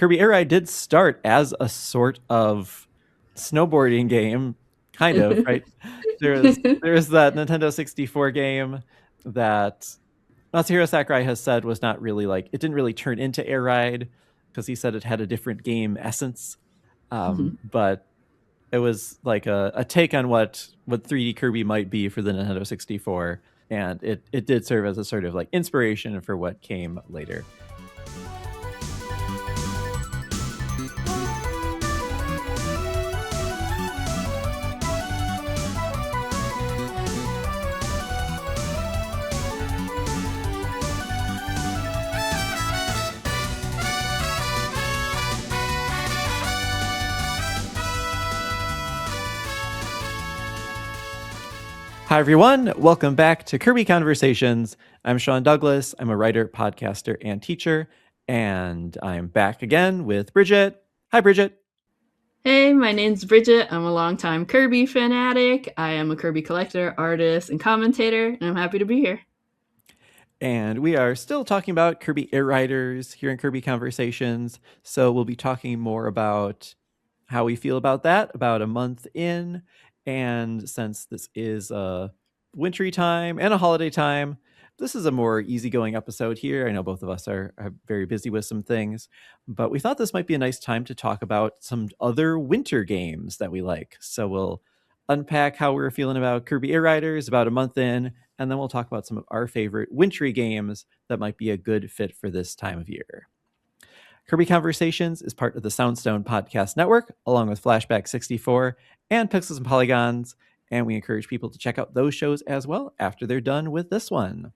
Kirby Air Ride did start as a sort of snowboarding game, kind of, right? There's that Nintendo 64 game that Masahiro Sakurai has said was not really like, it didn't really turn into Air Ride because he said it had a different game essence. But it was like a take on what 3D Kirby might be for the Nintendo 64. And it did serve as a sort of like inspiration for what came later. Hi, everyone. Welcome back to Kirby Conversations. I'm Sean Douglas. I'm a writer, podcaster, and teacher. And I'm back again with Bridget. Hi, Bridget. Hey, my name's Bridget. I'm a longtime Kirby fanatic. I am a Kirby collector, artist, and commentator, and I'm happy to be here. And we are still talking about Kirby Air Riders here in Kirby Conversations. So we'll be talking more about how we feel about that about a month in. And since this is a wintry time and a holiday time, this is a more easygoing episode here. I know both of us are very busy with some things, but we thought this might be a nice time to talk about some other winter games that we like. So we'll unpack how we're feeling about Kirby Air Riders about a month in, and then we'll talk about some of our favorite wintry games that might be a good fit for this time of year. Kirby Conversations is part of the Soundstone Podcast Network, along with Flashback 64 and Pixels and Polygons, and we encourage people to check out those shows as well after they're done with this one.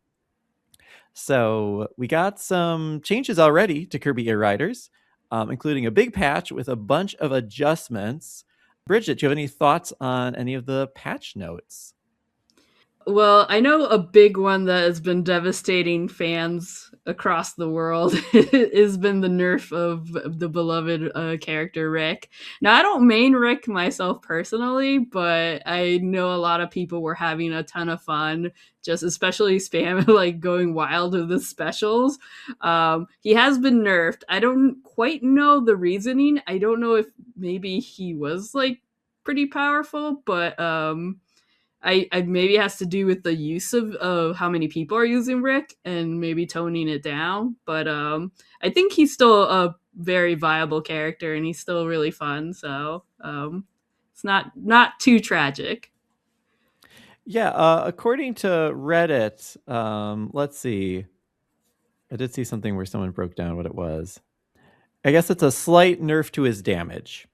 So we got some changes already to Kirby Air Riders, including a big patch with a bunch of adjustments. Bridget, do you have any thoughts on any of the patch notes? Well, I know a big one that has been devastating fans across the world has been the nerf of the beloved character Rick. Now, I don't main Rick myself personally, but I know a lot of people were having a ton of fun, just especially spam like going wild with the specials. He has been nerfed. I don't quite know the reasoning. I don't know if maybe he was like pretty powerful, but I maybe it has to do with the use of how many people are using Rick and maybe toning it down. But I think he's still a very viable character and he's still really fun. So it's not too tragic. Yeah, according to Reddit, let's see. I did see something where someone broke down what it was. I guess it's a slight nerf to his damage.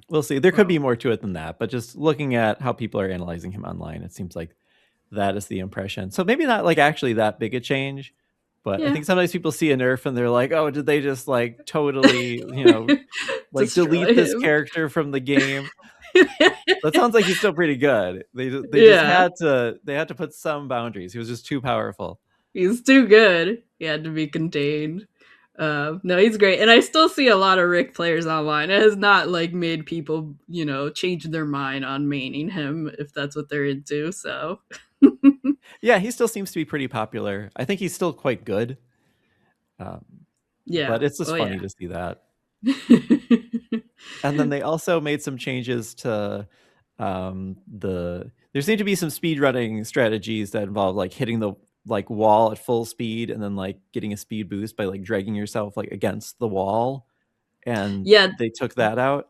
We'll see. There could be more to it than that, but just looking at how people are analyzing him online, it seems like that is the impression. So maybe not like actually that big a change, but yeah. I think sometimes people see a nerf and they're like, oh, did they just like totally, like delete this character from the game? That sounds like he's still pretty good. They just had to put some boundaries. He was just too powerful. He's too good. He had to be contained. No, he's great, and I still see a lot of Rick players online. It has not like made people, change their mind on maining him if that's what they're into. So, yeah, he still seems to be pretty popular. I think he's still quite good. Yeah, but it's just funny to see that. And then they also made some changes to there seem to be some speed running strategies that involve like hitting the like wall at full speed and then like getting a speed boost by like dragging yourself like against the wall, and they took that out.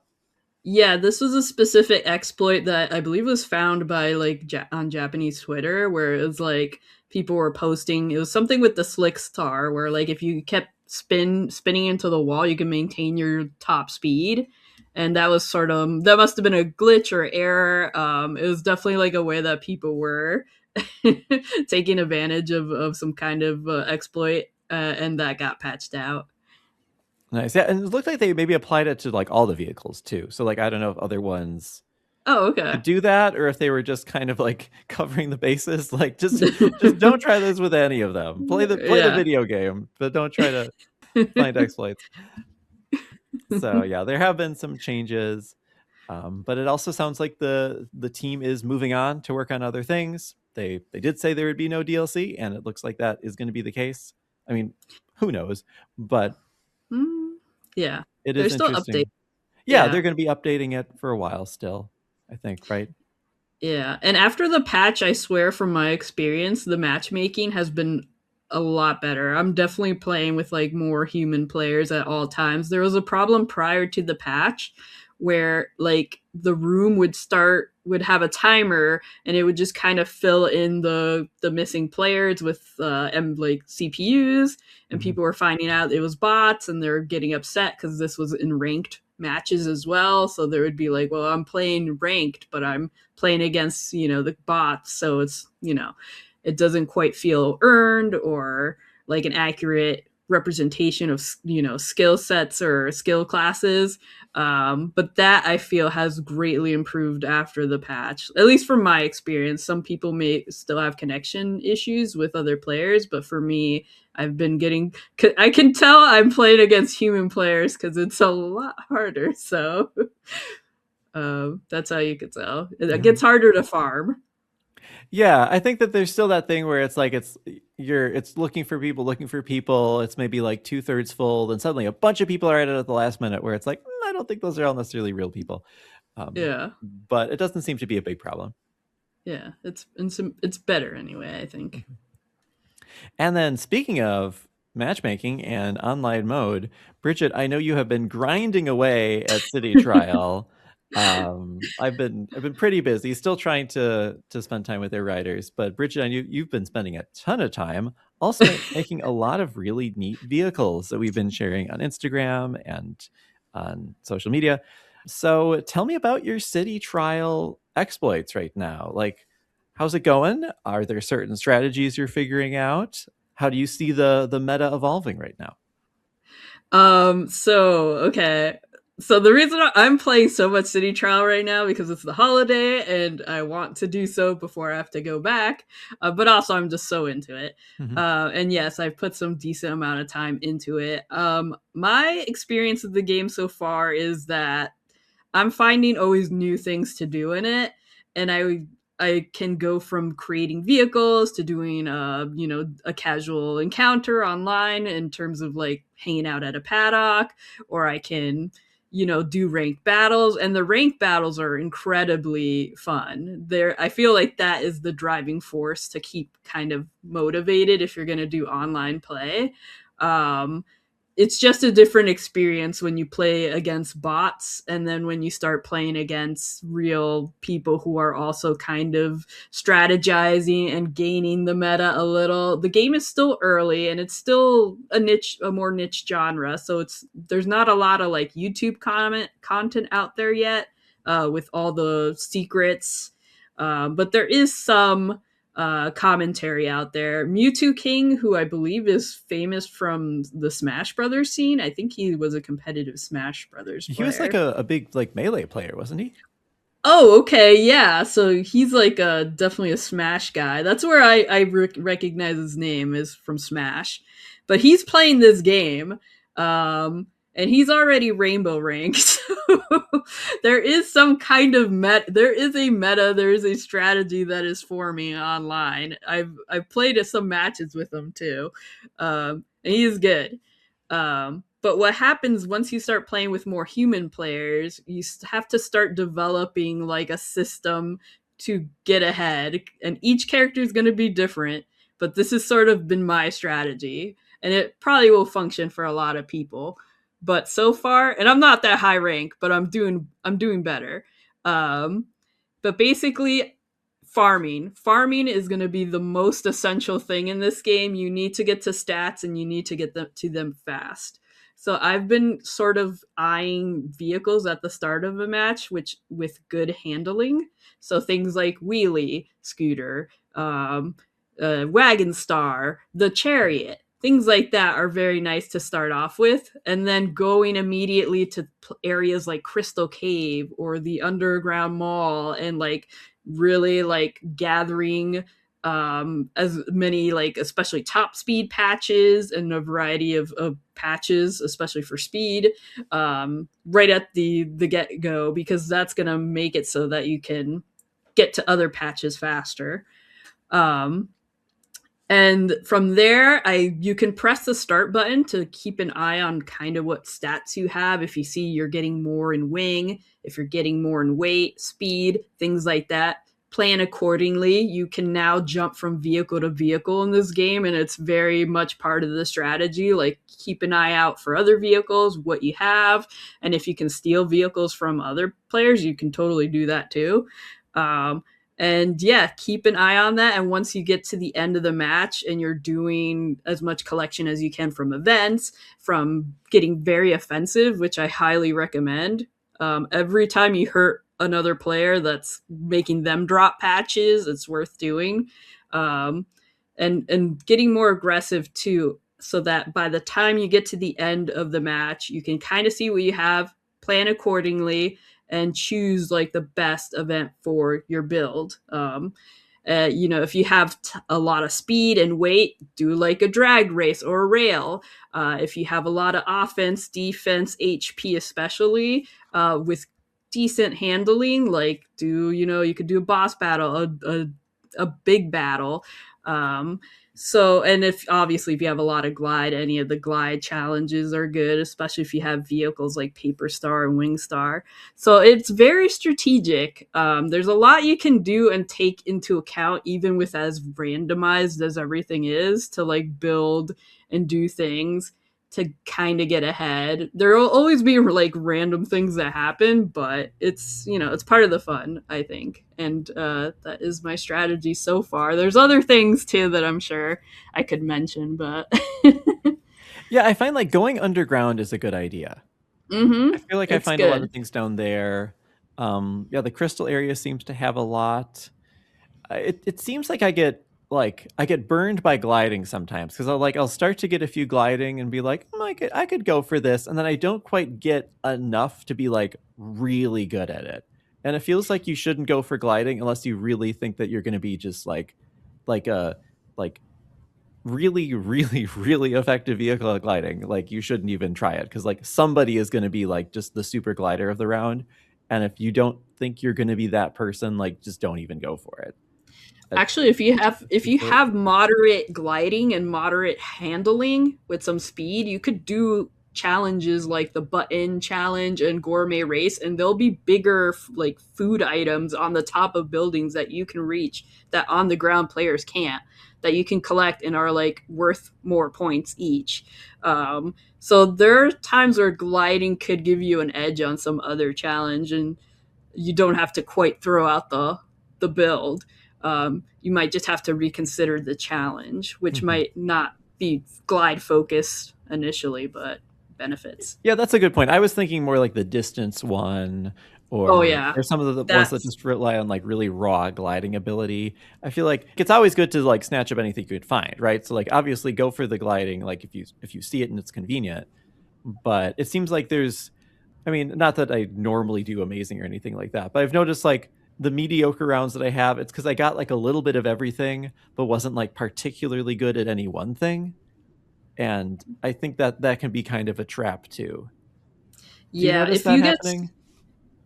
Yeah, this was a specific exploit that I believe was found by like on Japanese Twitter, where it was like people were posting. It was something with the Slick Star, where like if you kept spinning into the wall, you can maintain your top speed. And that was that must have been a glitch or error. It was definitely like a way that people were taking advantage of some kind of exploit, and that got patched out. Nice. Yeah, and it looked like they maybe applied it to like all the vehicles too. So like I don't know if other ones could do that, or if they were just kind of like covering the bases. Like just don't try this with any of them. Play the video game, but don't try to find exploits. So yeah, there have been some changes, but it also sounds like the team is moving on to work on other things. They did say there would be no DLC, and it looks like that is going to be the case. I mean, who knows? But yeah, It They're is still updating. interesting. Yeah, Yeah. they're going to be updating it for a while still, I think, right? Yeah, and after the patch, I swear from my experience, the matchmaking has been a lot better. I'm definitely playing with like more human players at all times. There was a problem prior to the patch where like the room would have a timer and it would just kind of fill in the missing players with and like CPUs, and Hmm. people were finding out it was bots and they're getting upset cuz this was in ranked matches as well. So there would be like, well, I'm playing ranked, but I'm playing against, the bots, so it's, it doesn't quite feel earned or like an accurate representation of, skill sets or skill classes. But that I feel has greatly improved after the patch, at least from my experience. Some people may still have connection issues with other players, but for me, I've been getting, I can tell I'm playing against human players because it's a lot harder. So that's how you could tell. It Yeah. gets harder to farm. Yeah, I think that there's still that thing where it's like it's looking for people. It's maybe like 2/3 full, then suddenly a bunch of people are at it at the last minute where it's like, I don't think those are all necessarily real people. Um, Yeah, but it doesn't seem to be a big problem. yeah. It's better anyway, I think. Mhm. And then speaking of matchmaking and online mode, Bridget, I know you have been grinding away at City Trial. I've been pretty busy, still trying to spend time with their riders. But Bridget, I know you've been spending a ton of time also making a lot of really neat vehicles that we've been sharing on Instagram and on social media. So tell me about your City Trial exploits right now. Like, how's it going? Are there certain strategies you're figuring out? How do you see the meta evolving right now? So okay. So the reason I'm playing so much City Trial right now because it's the holiday and I want to do so before I have to go back. But also I'm just so into it. Mhm. And yes, I've put some decent amount of time into it. My experience of the game so far is that I'm finding always new things to do in it, and I can go from creating vehicles to doing a casual encounter online in terms of like hanging out at a paddock, or I can do ranked battles, and the ranked battles are incredibly fun. There I feel like that is the driving force to keep kind of motivated if you're going to do online play. Um it's just a different experience when you play against bots and then when you start playing against real people who are also kind of strategizing and gaining the meta a little. The game is still early and it's still a more niche genre, so there's not a lot of like YouTube content out there yet with all the secrets. But there is some commentary out there. Mewtwo King, who I believe is famous from the Smash Brothers scene, I think he was a competitive Smash Brothers He was like player. a big like melee player, wasn't he? Oh, okay, yeah. So he's like definitely a Smash guy. That's where I recognize his name is from Smash. But he's playing this game, and he's already rainbow ranked. So there is some kind of There is a meta. There is a strategy that is forming online. I've played some matches with him too, and he's good. But what happens once you start playing with more human players, you have to start developing like a system to get ahead. And each character is going to be different, but this has sort of been my strategy. And it probably will function for a lot of people. But so far, and I'm not that high rank, but I'm doing better. Um, but basically, farming is going to be the most essential thing in this game. You need to get to stats and you need to get them fast. So I've been sort of eyeing vehicles at the start of a match, which with good handling. So things like wheelie scooter, wagon star, the chariot, things like that are very nice to start off with, and then going immediately to areas like Crystal Cave or the underground mall, and like really like gathering as many like especially top speed patches and a variety of patches, especially for speed, right at the get go, because that's gonna make it so that you can get to other patches faster. um And from there, you can press the start button to keep an eye on kind of what stats you have. If you see you're getting more in wing, if you're getting more in weight, speed, things like that, plan accordingly. You can now jump from vehicle to vehicle in this game, and it's very much part of the strategy. Like, keep an eye out for other vehicles, what you have, and if you can steal vehicles from other players, you can totally do that too. Um, and yeah, keep an eye on that. And once you get to the end of the match and you're doing as much collection as you can from events, from getting very offensive, which I highly recommend, every time you hurt another player that's making them drop patches, it's worth doing. Um, and getting more aggressive too, so that by the time you get to the end of the match, you can kind of see what you have, plan accordingly, and choose like the best event for your build. If you have a lot of speed and weight, do like a drag race or a rail. If you have a lot of offense, defense, HP, especially with decent handling, like you could do a boss battle, a big battle. Um, and if you have a lot of glide, any of the glide challenges are good, especially if you have vehicles like Paper Star and Wing Star. So it's very strategic. There's a lot you can do and take into account, even with as randomized as everything is, to like build and do things to kind of get ahead. There will always be like random things that happen, but it's part of the fun, I think. And that is my strategy so far. There's other things too that I'm sure I could mention, but Yeah, I find like going underground is a good idea. I feel like I it's find a lot of good. things down there. Yeah, the crystal area seems to have a lot. It seems like I get burned by gliding sometimes because I'll start to get a few gliding and be like, I could go for this, and then I don't quite get enough to be like really good at it. And it feels like you shouldn't go for gliding unless you really think that you're going to be just like a like really, really, really effective vehicle at gliding. Like you shouldn't even try it because like somebody is going to be like just the super glider of the round, and if you don't think you're going to be that person, like just don't even go for it. Uh, Actually, if you so- have moderate gliding and moderate handling with some speed, you could do challenges like the button challenge and gourmet race, and there'll be bigger like food items on the top of buildings that you can reach that on the ground players can't, that you can collect and are like worth more points each. So there are times where gliding could give you an edge on some other challenge, and you don't have to quite throw out the build. You might just have to reconsider the challenge, which Mhm. might not be glide focused initially, but benefits. Yeah, that's a good point. I was thinking more like the distance one, Oh or yeah, some of the ones that that's just rely on like really raw gliding ability. I feel like it's always good to like snatch up anything you could find, right? So like obviously go for the gliding, like if you see it and it's convenient. But it seems like there's, I mean, not that I normally do amazing or anything like that, but I've noticed like the mediocre rounds that I have, it's because I got like a little bit of everything, but wasn't like particularly good at any one thing. And I think that that can be kind of a trap too. Do you yeah. notice If that you get happening?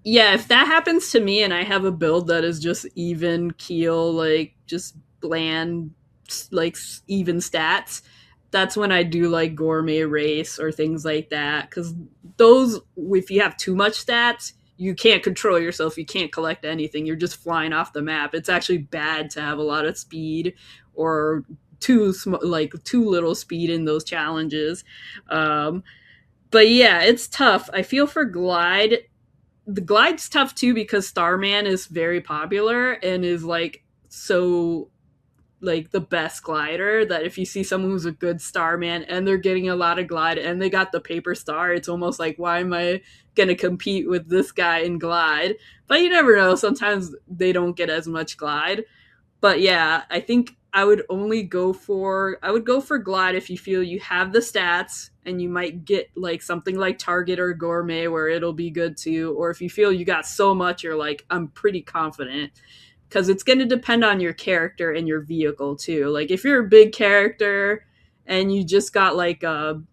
Yeah, if that happens to me and I have a build that is just even keel, like just bland, like even stats, that's when I do like gourmet race or things like that. Because those, if you have too much stats, you can't control yourself. You can't collect anything. You're just flying off the map. It's actually bad to have a lot of speed or too little speed in those challenges. Um, but yeah, it's tough. I feel for glide, the glide's tough too because Starman is very popular and is like so like the best glider, that if you see someone who's a good Starman and they're getting a lot of glide and they got the paper star, it's almost like, why am I gonna compete with this guy in glide? But you never know. Sometimes they don't get as much glide. But yeah, I think I would go for glide if you feel you have the stats and you might get like something like target or gourmet where it'll be good too, or if you feel you got so much you're like, I'm pretty confident, because it's going to depend on your character and your vehicle too. Like if you're a big character and you just got like the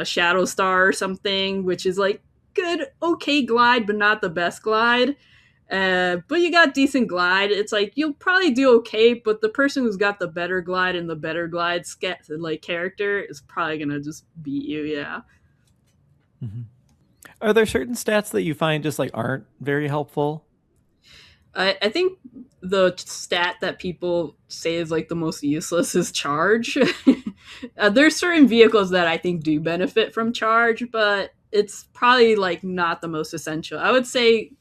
shadow star or something, which is like good, okay glide but not the best glide, But you got decent glide. It's like you'll probably do okay, but the person who's got the better glide and the better glide like character is probably gonna just beat you. Yeah. Mhm. Are there certain stats that you find just like aren't very helpful? I think the stat that people say is like the most useless is charge. There's certain vehicles that I think do benefit from charge, but it's probably like not the most essential. I would say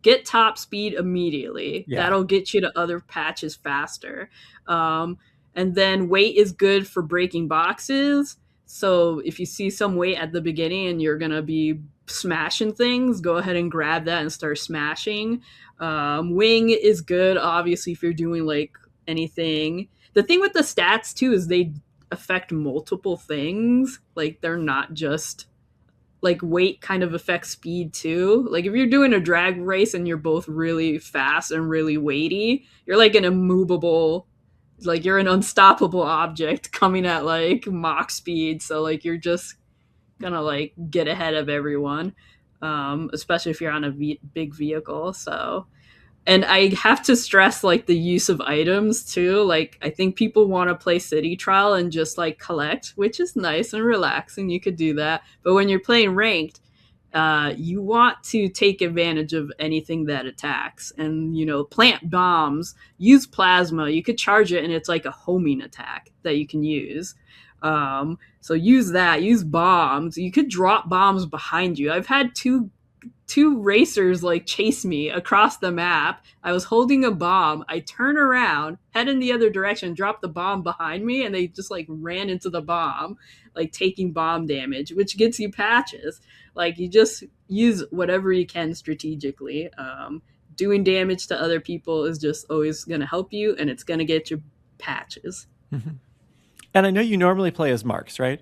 get top speed immediately. Yeah. That'll get you to other patches faster. Um, and then weight is good for breaking boxes. So if you see some weight at the beginning and you're gonna be smashing things, go ahead and grab that and start smashing. Wing is good, obviously, if you're doing like anything. The thing with the stats too is they affect multiple things. Like they're not just like weight kind of affects speed too. Like if you're doing a drag race and you're both really fast and really weighty, you're like an immovable, like you're an unstoppable object coming at like Mach speed. So like you're just gonna like get ahead of everyone, especially if you're on a big vehicle. So and I have to stress like the use of items too. Like I think people want to play city trial and just like collect, which is nice and relaxing. You could do that, but when you're playing ranked, you want to take advantage of anything that attacks, and plant bombs, use plasma. You could charge it, and it's like a homing attack that you can use. So use that. Use bombs. You could drop bombs behind you. I've had two racers like chase me across the map. I was holding a bomb. I turn around, head in the other direction, drop the bomb behind me, and they just like ran into the bomb, like taking bomb damage, which gets you patches. Like you just use whatever you can strategically. Doing damage to other people is just always going to help you, and it's going to get you patches. Mhm. And I know you normally play as Marks, right?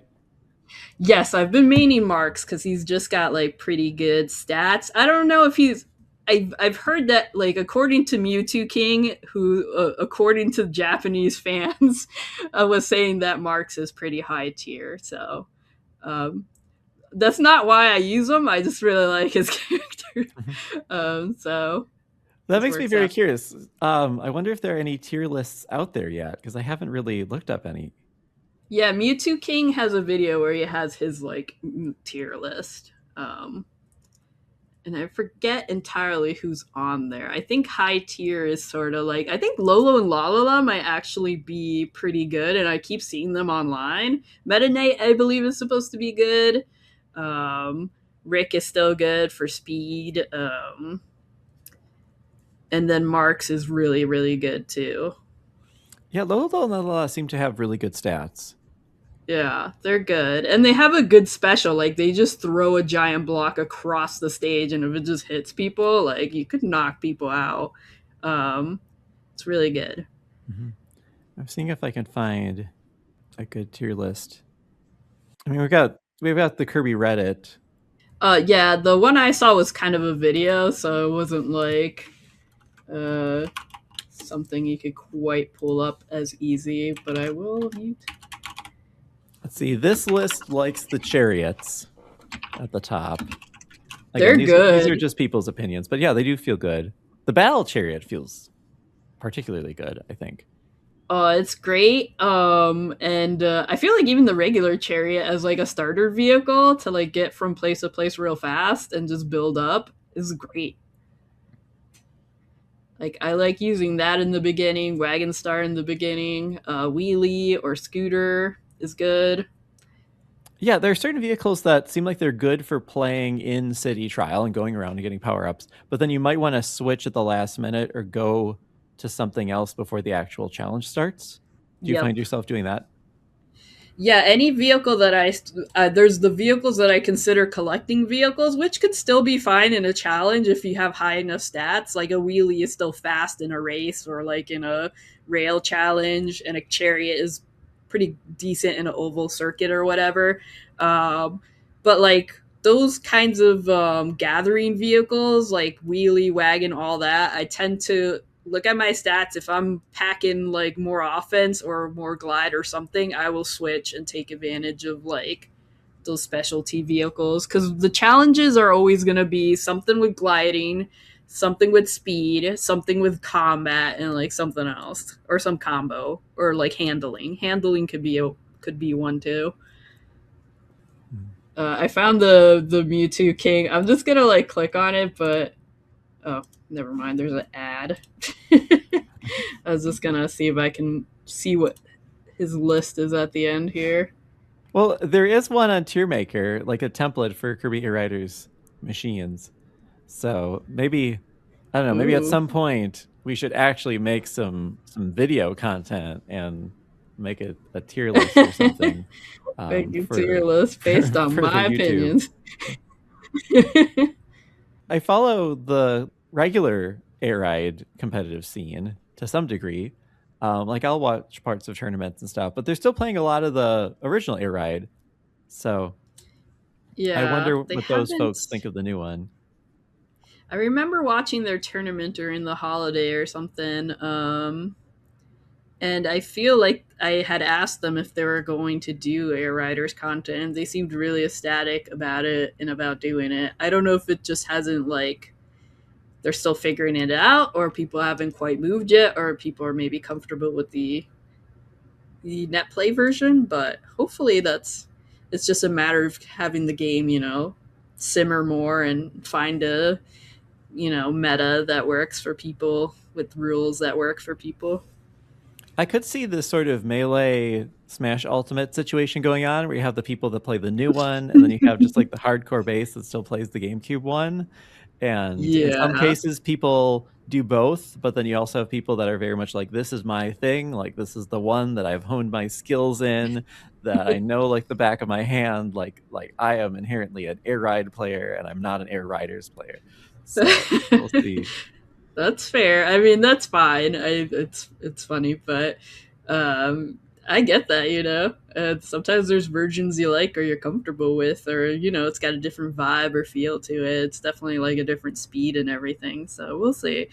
Yes, I've been maining Marks because he's just got like pretty good stats. I don't know if he's. I've heard that like according to Mewtwo King, who according to Japanese fans, was saying that Marks is pretty high tier. So um, that's not why I use him. I just really like his character. Mhm. So That this makes me works very out. curious. I wonder if there are any tier lists out there yet, because I haven't really looked up any. Yeah, Mewtwo King has a video where he has his like tier list. And I forget entirely who's on there. I think high tier is sort of like I think Lolo and Lalala might actually be pretty good, and I keep seeing them online. Meta Knight, I believe, is supposed to be good. Um, Rick is still good for speed, and then Marks is really really good too. Yeah, Lolo and Lala seem to have really good stats. Yeah, they're good. And they have a good special. Like they just throw a giant block across the stage, and if it just hits people, like you could knock people out. Um it's really good. Mhm. I'm seeing if I can find a good tier list. I mean, we've got the Kirby Reddit. Yeah, the one I saw was kind of a video, so it wasn't like uh something you could quite pull up as easy, but I will mute. Let's see. This list likes the chariots at the top. Again, They're these are good. just people's opinions, but yeah, they do feel good. The battle chariot feels particularly good, I think. It's great. And I feel like even the regular chariot as like a starter vehicle to like get from place to place real fast and just build up is great. Like I like using that in the beginning, Wagon Star in the beginning, Wheelie or Scooter is good. Yeah, there are certain vehicles that seem like they're good for playing in city trial and going around and getting power ups, but then you might want to switch at the last minute or go to something else before the actual challenge starts. Do you find Yep. yourself doing that? Yeah, any vehicle that there's the vehicles that I consider collecting vehicles, which could still be fine in a challenge if you have high enough stats. Like a wheelie is still fast in a race or like in a rail challenge, and a chariot is pretty decent in an oval circuit or whatever. But like those kinds of gathering vehicles, like wheelie, wagon, all that, I tend to look at my stats. If I'm packing like more offense or more glide or something, I will switch and take advantage of like those specialty vehicles because the challenges are always going to be something with gliding, something with speed, something with combat, and like something else, or some combo, or like handling. Handling could be one too. I found the Mewtwo King. I'm just gonna like click on it, but oh, never mind. There's an ad. I was just gonna see if I can see what his list is at the end here. Well, there is one on Tier Maker, like a template for Kirby Air Riders machines. So maybe I don't know. Maybe at Ooh, some point we should actually make some video content and make a tier list or something thank you to your for list based on for the my YouTube. opinions. I follow the regular air ride competitive scene to some degree. Like I'll watch parts of tournaments and stuff, but they're still playing a lot of the original air ride. So I Yeah, wonder they what those folks haven't. think of the new one. I remember watching their tournament during the holiday or something. And I feel like I had asked them if they were going to do Air Riders content, and they seemed really ecstatic about it and about doing it. I don't know if it just hasn't like they're still figuring it out, or people haven't quite moved yet, or people are maybe comfortable with the net play version. But hopefully, that's it's just a matter of having the game, simmer more and find a meta that works for people with rules that work for people. I could see this sort of melee Smash Ultimate situation going on where you have the people that play the new one and then you have just like the hardcore base that still plays the GameCube one. And in some Yeah. cases, people do both, but then you also have people that are very much like, this is my thing. Like, this is the one that I've honed my skills in, that I know like the back of my hand. Like I am inherently an Air Ride player and I'm not an Air Riders player. So we'll see. That's fair. I mean, that's fine. It's funny, but um, I get that. Sometimes there's versions you like or you're comfortable with, or it's got a different vibe or feel to it. It's definitely like a different speed and everything. So we'll see.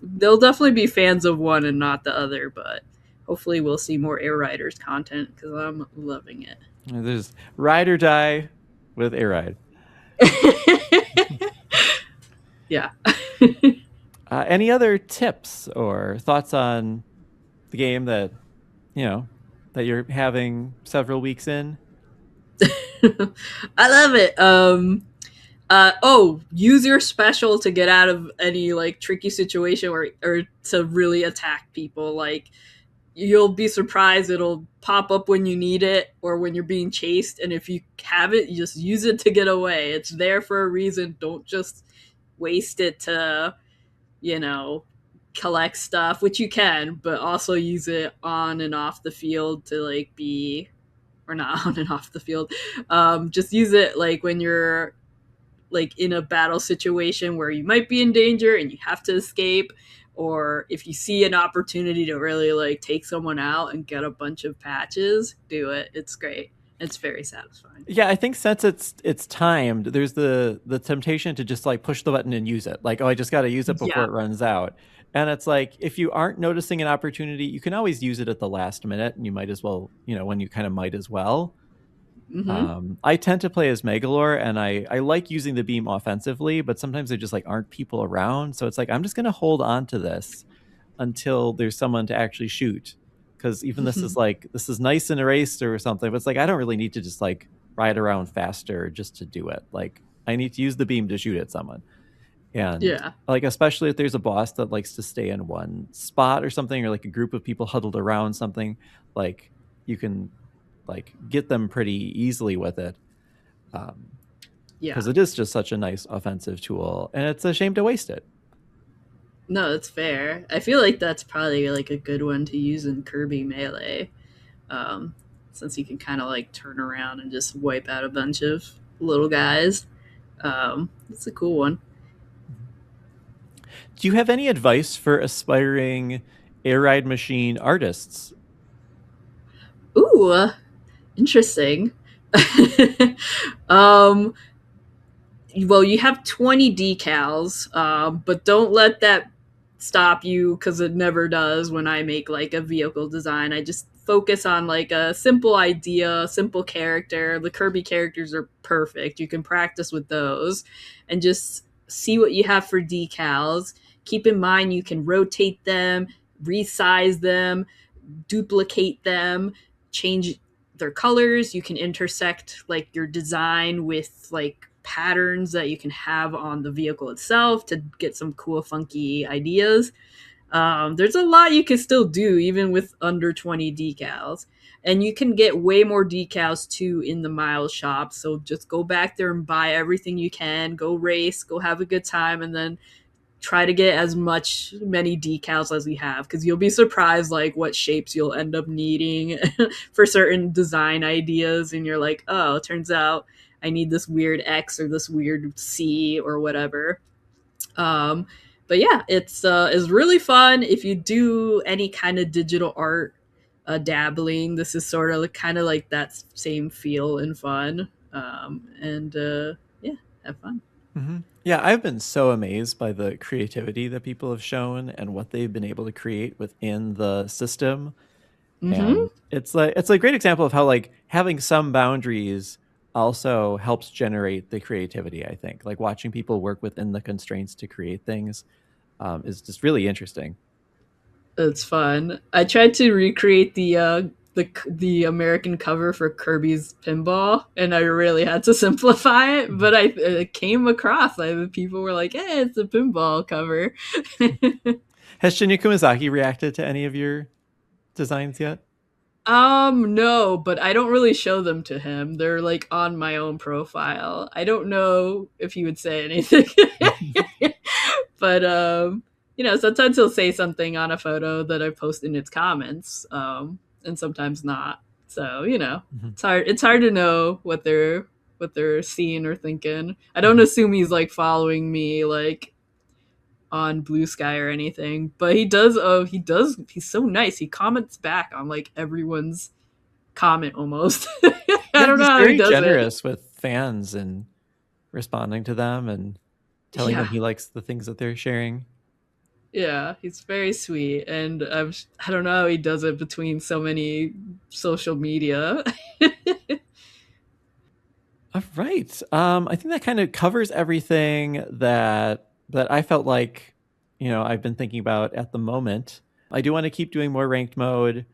They'll definitely be fans of one and not the other, but hopefully we'll see more Air Riders content because I'm loving it. There's Ride or Die with Air Ride. Yeah. Any other tips or thoughts on the game that you know that you're having several weeks in? I love it. Use your special to get out of any like tricky situation or to really attack people. Like you'll be surprised it'll pop up when you need it or when you're being chased, and if you have it, you just use it to get away. It's there for a reason. Don't just waste it to, you know, collect stuff, which you can, but also use it on and off the field to like be or not on and off the field. Just use it like when you're like in a battle situation where you might be in danger and you have to escape, or if you see an opportunity to really like take someone out and get a bunch of patches, do it. It's great. It's very satisfying. Yeah, I think since it's timed, there's the temptation to just like push the button and use it. Like, oh, I just got to use it before Yeah. it runs out. And it's like if you aren't noticing an opportunity, you can always use it at the last minute, and you might as well, when you kind of might as well. Mm-hmm. I tend to play as Megalore, and I like using the beam offensively, but sometimes there just like aren't people around, so it's like I'm just gonna hold on to this until there's someone to actually shoot. Because even this is nice in a race or something, but it's like I don't really need to just like ride around faster just to do it. Like I need to use the beam to shoot at someone, and Yeah. like especially if there's a boss that likes to stay in one spot or something, or like a group of people huddled around something, like you can like get them pretty easily with it, Yeah. because it is just such a nice offensive tool, and it's a shame to waste it. No, that's fair. I feel like that's probably like a good one to use in Kirby Melee, um, since you can kind of like turn around and just wipe out a bunch of little guys. It's a cool one. Do you have any advice for aspiring air ride machine artists? Ooh, interesting. um, well, you have 20 decals, but don't let that stop you because it never does when I make like a vehicle design. I just focus on like a simple idea, simple character. The Kirby characters are perfect. You can practice with those and just see what you have for decals. Keep in mind you can rotate them, resize them, duplicate them, change their colors. You can intersect like your design with like patterns that you can have on the vehicle itself to get some cool, funky ideas. There's a lot you can still do even with under 20 decals. And you can get way more decals too in the Miles shop. So just go back there and buy everything you can. Go race, go have a good time, and then try to get as many decals as we have, because you'll be surprised like what shapes you'll end up needing for certain design ideas, and you're like, oh, it turns out I need this weird X or this weird C or whatever. um but yeah, it's really fun if you do any kind of digital art, dabbling. This is sort of kind of like that same feel and fun. And Yeah, have fun. Yeah, I've been so amazed by the creativity that people have shown and what they've been able to create within the system. Mm-hmm. And it's a great example of how like having some boundaries also helps generate the creativity, I think. Like watching people work within the constraints to create things is just really interesting. It's fun. I tried to recreate the American cover for Kirby's Pinball, and I really had to simplify it. Mhm. But I came across like people were like, "Hey, it's a pinball cover." Has Shinya Kumazaki reacted to any of your designs yet? No, but I don't really show them to him. They're like on my own profile. I don't know if he would say anything. But sometimes he'll say something on a photo that I post in its comments, and sometimes not. So Mhm. it's hard to know what they're seeing or thinking. I don't Mhm. assume he's like following me like on Blue Sky or anything, but he does. Oh, he does. He's so nice. He comments back on like everyone's comment almost. I Yeah, don't know he's how he very does it. generous with fans and responding to them and telling them Yeah, he likes the things that they're sharing. yeah, he's very sweet, and I don't know how he does it between so many social media. All right. I think that kind of covers everything that I felt like, I've been thinking about at the moment. I do want to keep doing more ranked mode.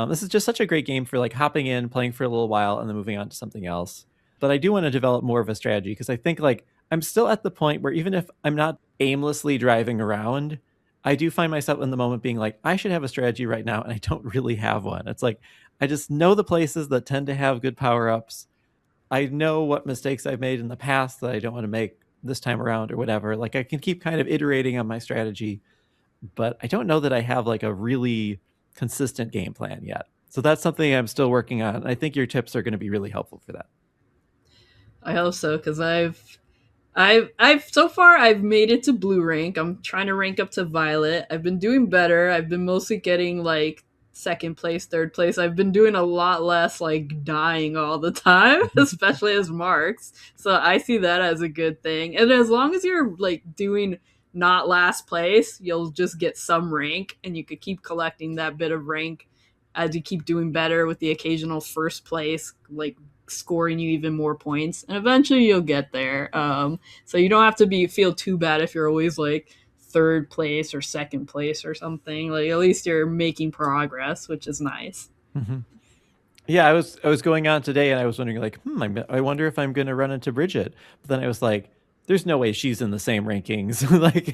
This is just such a great game for like hopping in, playing for a little while, and then moving on to something else. But I do want to develop more of a strategy because I think like I'm still at the point where even if I'm not aimlessly driving around, I do find myself in the moment being like, I should have a strategy right now, and I don't really have one. It's like I just know the places that tend to have good power ups. I know what mistakes I've made in the past that I don't want to make this time around or whatever. Like I can keep kind of iterating on my strategy, but I don't know that I have like a really consistent game plan yet. So that's something I'm still working on. I think your tips are going to be really helpful for that. I hope so, because I've so far I've made it to blue rank. I'm trying to rank up to violet. I've been doing better. I've been mostly getting like second place, third place. I've been doing a lot less like dying all the time, especially as marks. So I see that as a good thing. And as long as you're like doing not last place, you'll just get some rank, and you could keep collecting that bit of rank as you keep doing better with the occasional first place, like scoring you even more points, and eventually you'll get there. So you don't have to feel too bad if you're always like third place or second place or something. Like at least you're making progress, which is nice. Mhm. Yeah, I was going on today and I was wondering like, I wonder if I'm going to run into Bridget. But then I was like, there's no way she's in the same rankings. Like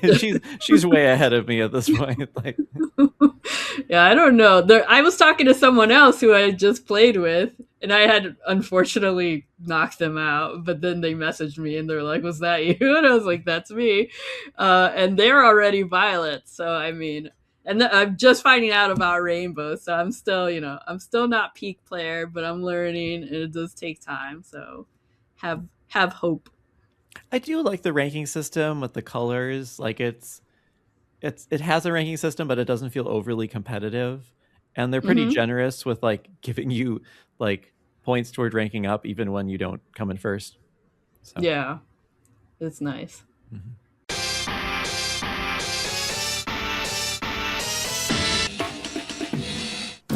she's way ahead of me at this point. Like, Yeah, I don't know. I was talking to someone else who I had just played with, and I had unfortunately knocked them out. But then they messaged me and they're like, "Was that you?" And I was like, "That's me." And they're already violet, so I mean, and I'm just finding out about rainbow, so I'm still, I'm still not peak player, but I'm learning, and it does take time. So have hope. I do like the ranking system with the colors. Like it has a ranking system, but it doesn't feel overly competitive. And they're pretty Mm-hmm. generous with like giving you like points toward ranking up even when you don't come in first. So Yeah, it's nice. mhm.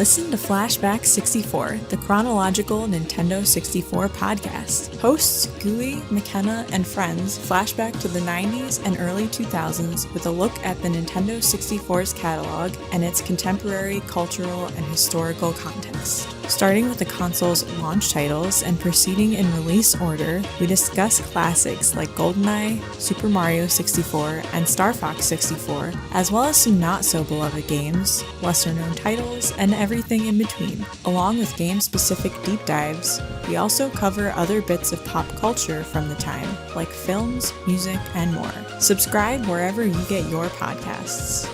Listen to Flashback 64, the chronological Nintendo 64 podcast. Hosts Gooey, McKenna, and friends flashback to the 90s and early 2000s with a look at the Nintendo 64's catalog and its contemporary cultural and historical context. Starting with the console's launch titles and proceeding in release order, we discuss classics like GoldenEye, Super Mario 64, and Star Fox 64, as well as some not-so-beloved games, lesser-known titles, and everything in between. Along with game-specific deep dives, we also cover other bits of pop culture from the time, like films, music, and more. Subscribe wherever you get your podcasts.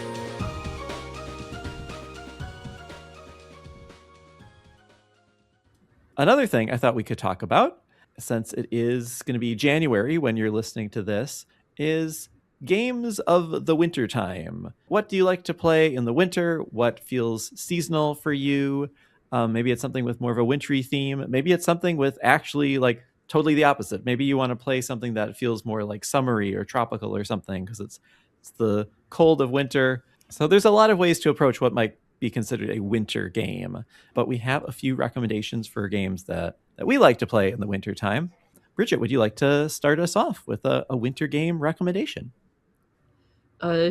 Another thing I thought we could talk about, since it is going to be January when you're listening to this, is games of the winter time. What do you like to play in the winter? What feels seasonal for you? Maybe it's something with more of a wintry theme. Maybe it's something with actually like totally the opposite. Maybe you want to play something that feels more like summery or tropical or something because it's the cold of winter. So there's a lot of ways to approach what might be considered a winter game, but we have a few recommendations for games that we like to play in the winter time. Bridget, would you like to start us off with a winter game recommendation?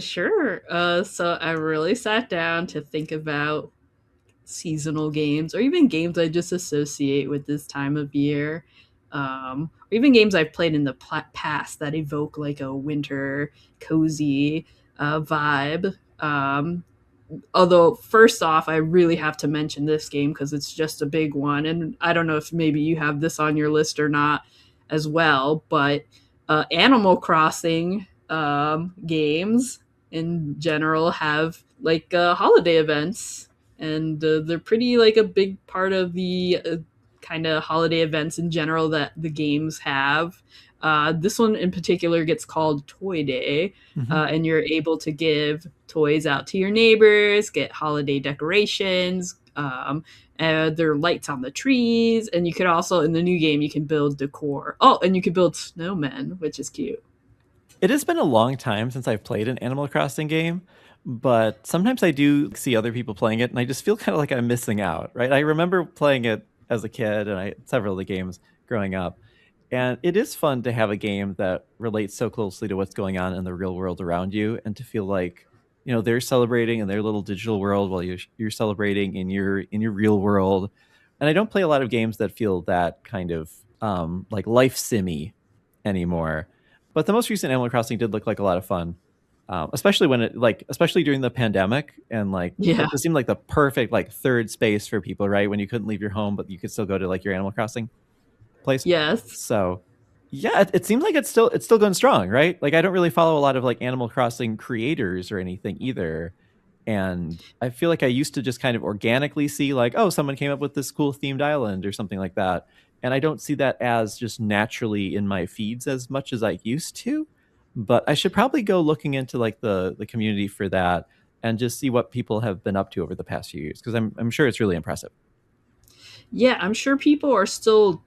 Sure. So I really sat down to think about seasonal games or even games I just associate with this time of year. Or even games I've played in the past that evoke like a winter cozy vibe. Although, first off, I really have to mention this game because it's just a big one. And I don't know if maybe you have this on your list or not as well, but Animal Crossing games in general have like holiday events, and they're pretty like a big part of the kind of holiday events in general that the games have. This one in particular gets called Toy Day, and you're able to give toys out to your neighbors, get holiday decorations. There are lights on the trees, and you could also, in the new game, you can build decor. Oh, and you can build snowmen, which is cute. It has been a long time since I've played an Animal Crossing game, but sometimes I do see other people playing it, and I just feel kind of like I'm missing out, right? I remember playing it as a kid, and several of the games growing up, and it is fun to have a game that relates so closely to what's going on in the real world around you, and to feel like they're celebrating in their little digital world while you're celebrating in your real world. And I don't play a lot of games that feel that kind of like life simmy anymore. But the most recent Animal Crossing did look like a lot of fun, especially when especially during the pandemic, and Yeah. it just seemed like the perfect like third space for people, right? When you couldn't leave your home, but you could still go to like your Animal Crossing place. Yes. So yeah, it seems like it's still going strong, right? Like I don't really follow a lot of like Animal Crossing creators or anything either. And I feel like I used to just kind of organically see like, oh, someone came up with this cool themed island or something like that. And I don't see that as just naturally in my feeds as much as I used to. But I should probably go looking into like the community for that and just see what people have been up to over the past few years, because I'm sure it's really impressive. Yeah, I'm sure people are still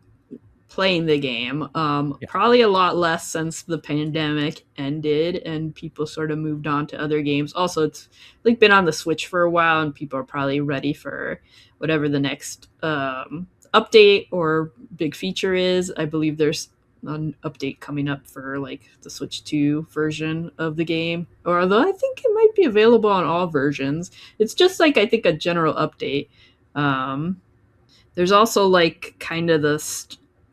playing the game. Yeah. Probably a lot less since the pandemic ended and people sort of moved on to other games. Also, it's like been on the Switch for a while, and people are probably ready for whatever the next update or big feature is. I believe there's an update coming up for like the Switch 2 version of the game, or although I think it might be available on all versions. It's just like I think a general update. There's also like kind of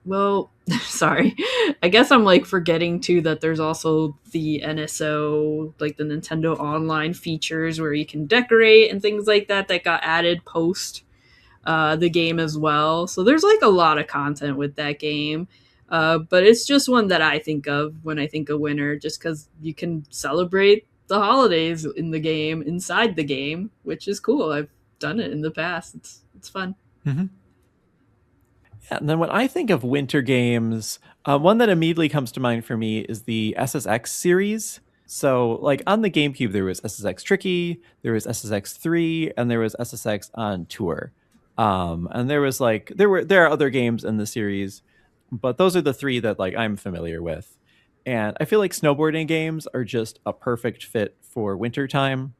well, sorry. I guess I'm like forgetting too that there's also the NSO, like the Nintendo Online features where you can decorate and things like that got added post the game as well. So there's like a lot of content with that game. But it's just one that I think of when I think of winter, just because you can celebrate the holidays in the game, inside the game, which is cool. I've done it in the past. It's fun. Mm-hmm. Yeah, and then when I think of winter games, one that immediately comes to mind for me is the SSX series. So, like on the GameCube, there was SSX Tricky, there was SSX 3, and there was SSX on Tour. And there was like there are other games in the series, but those are the three that like I'm familiar with. And I feel like snowboarding games are just a perfect fit for wintertime.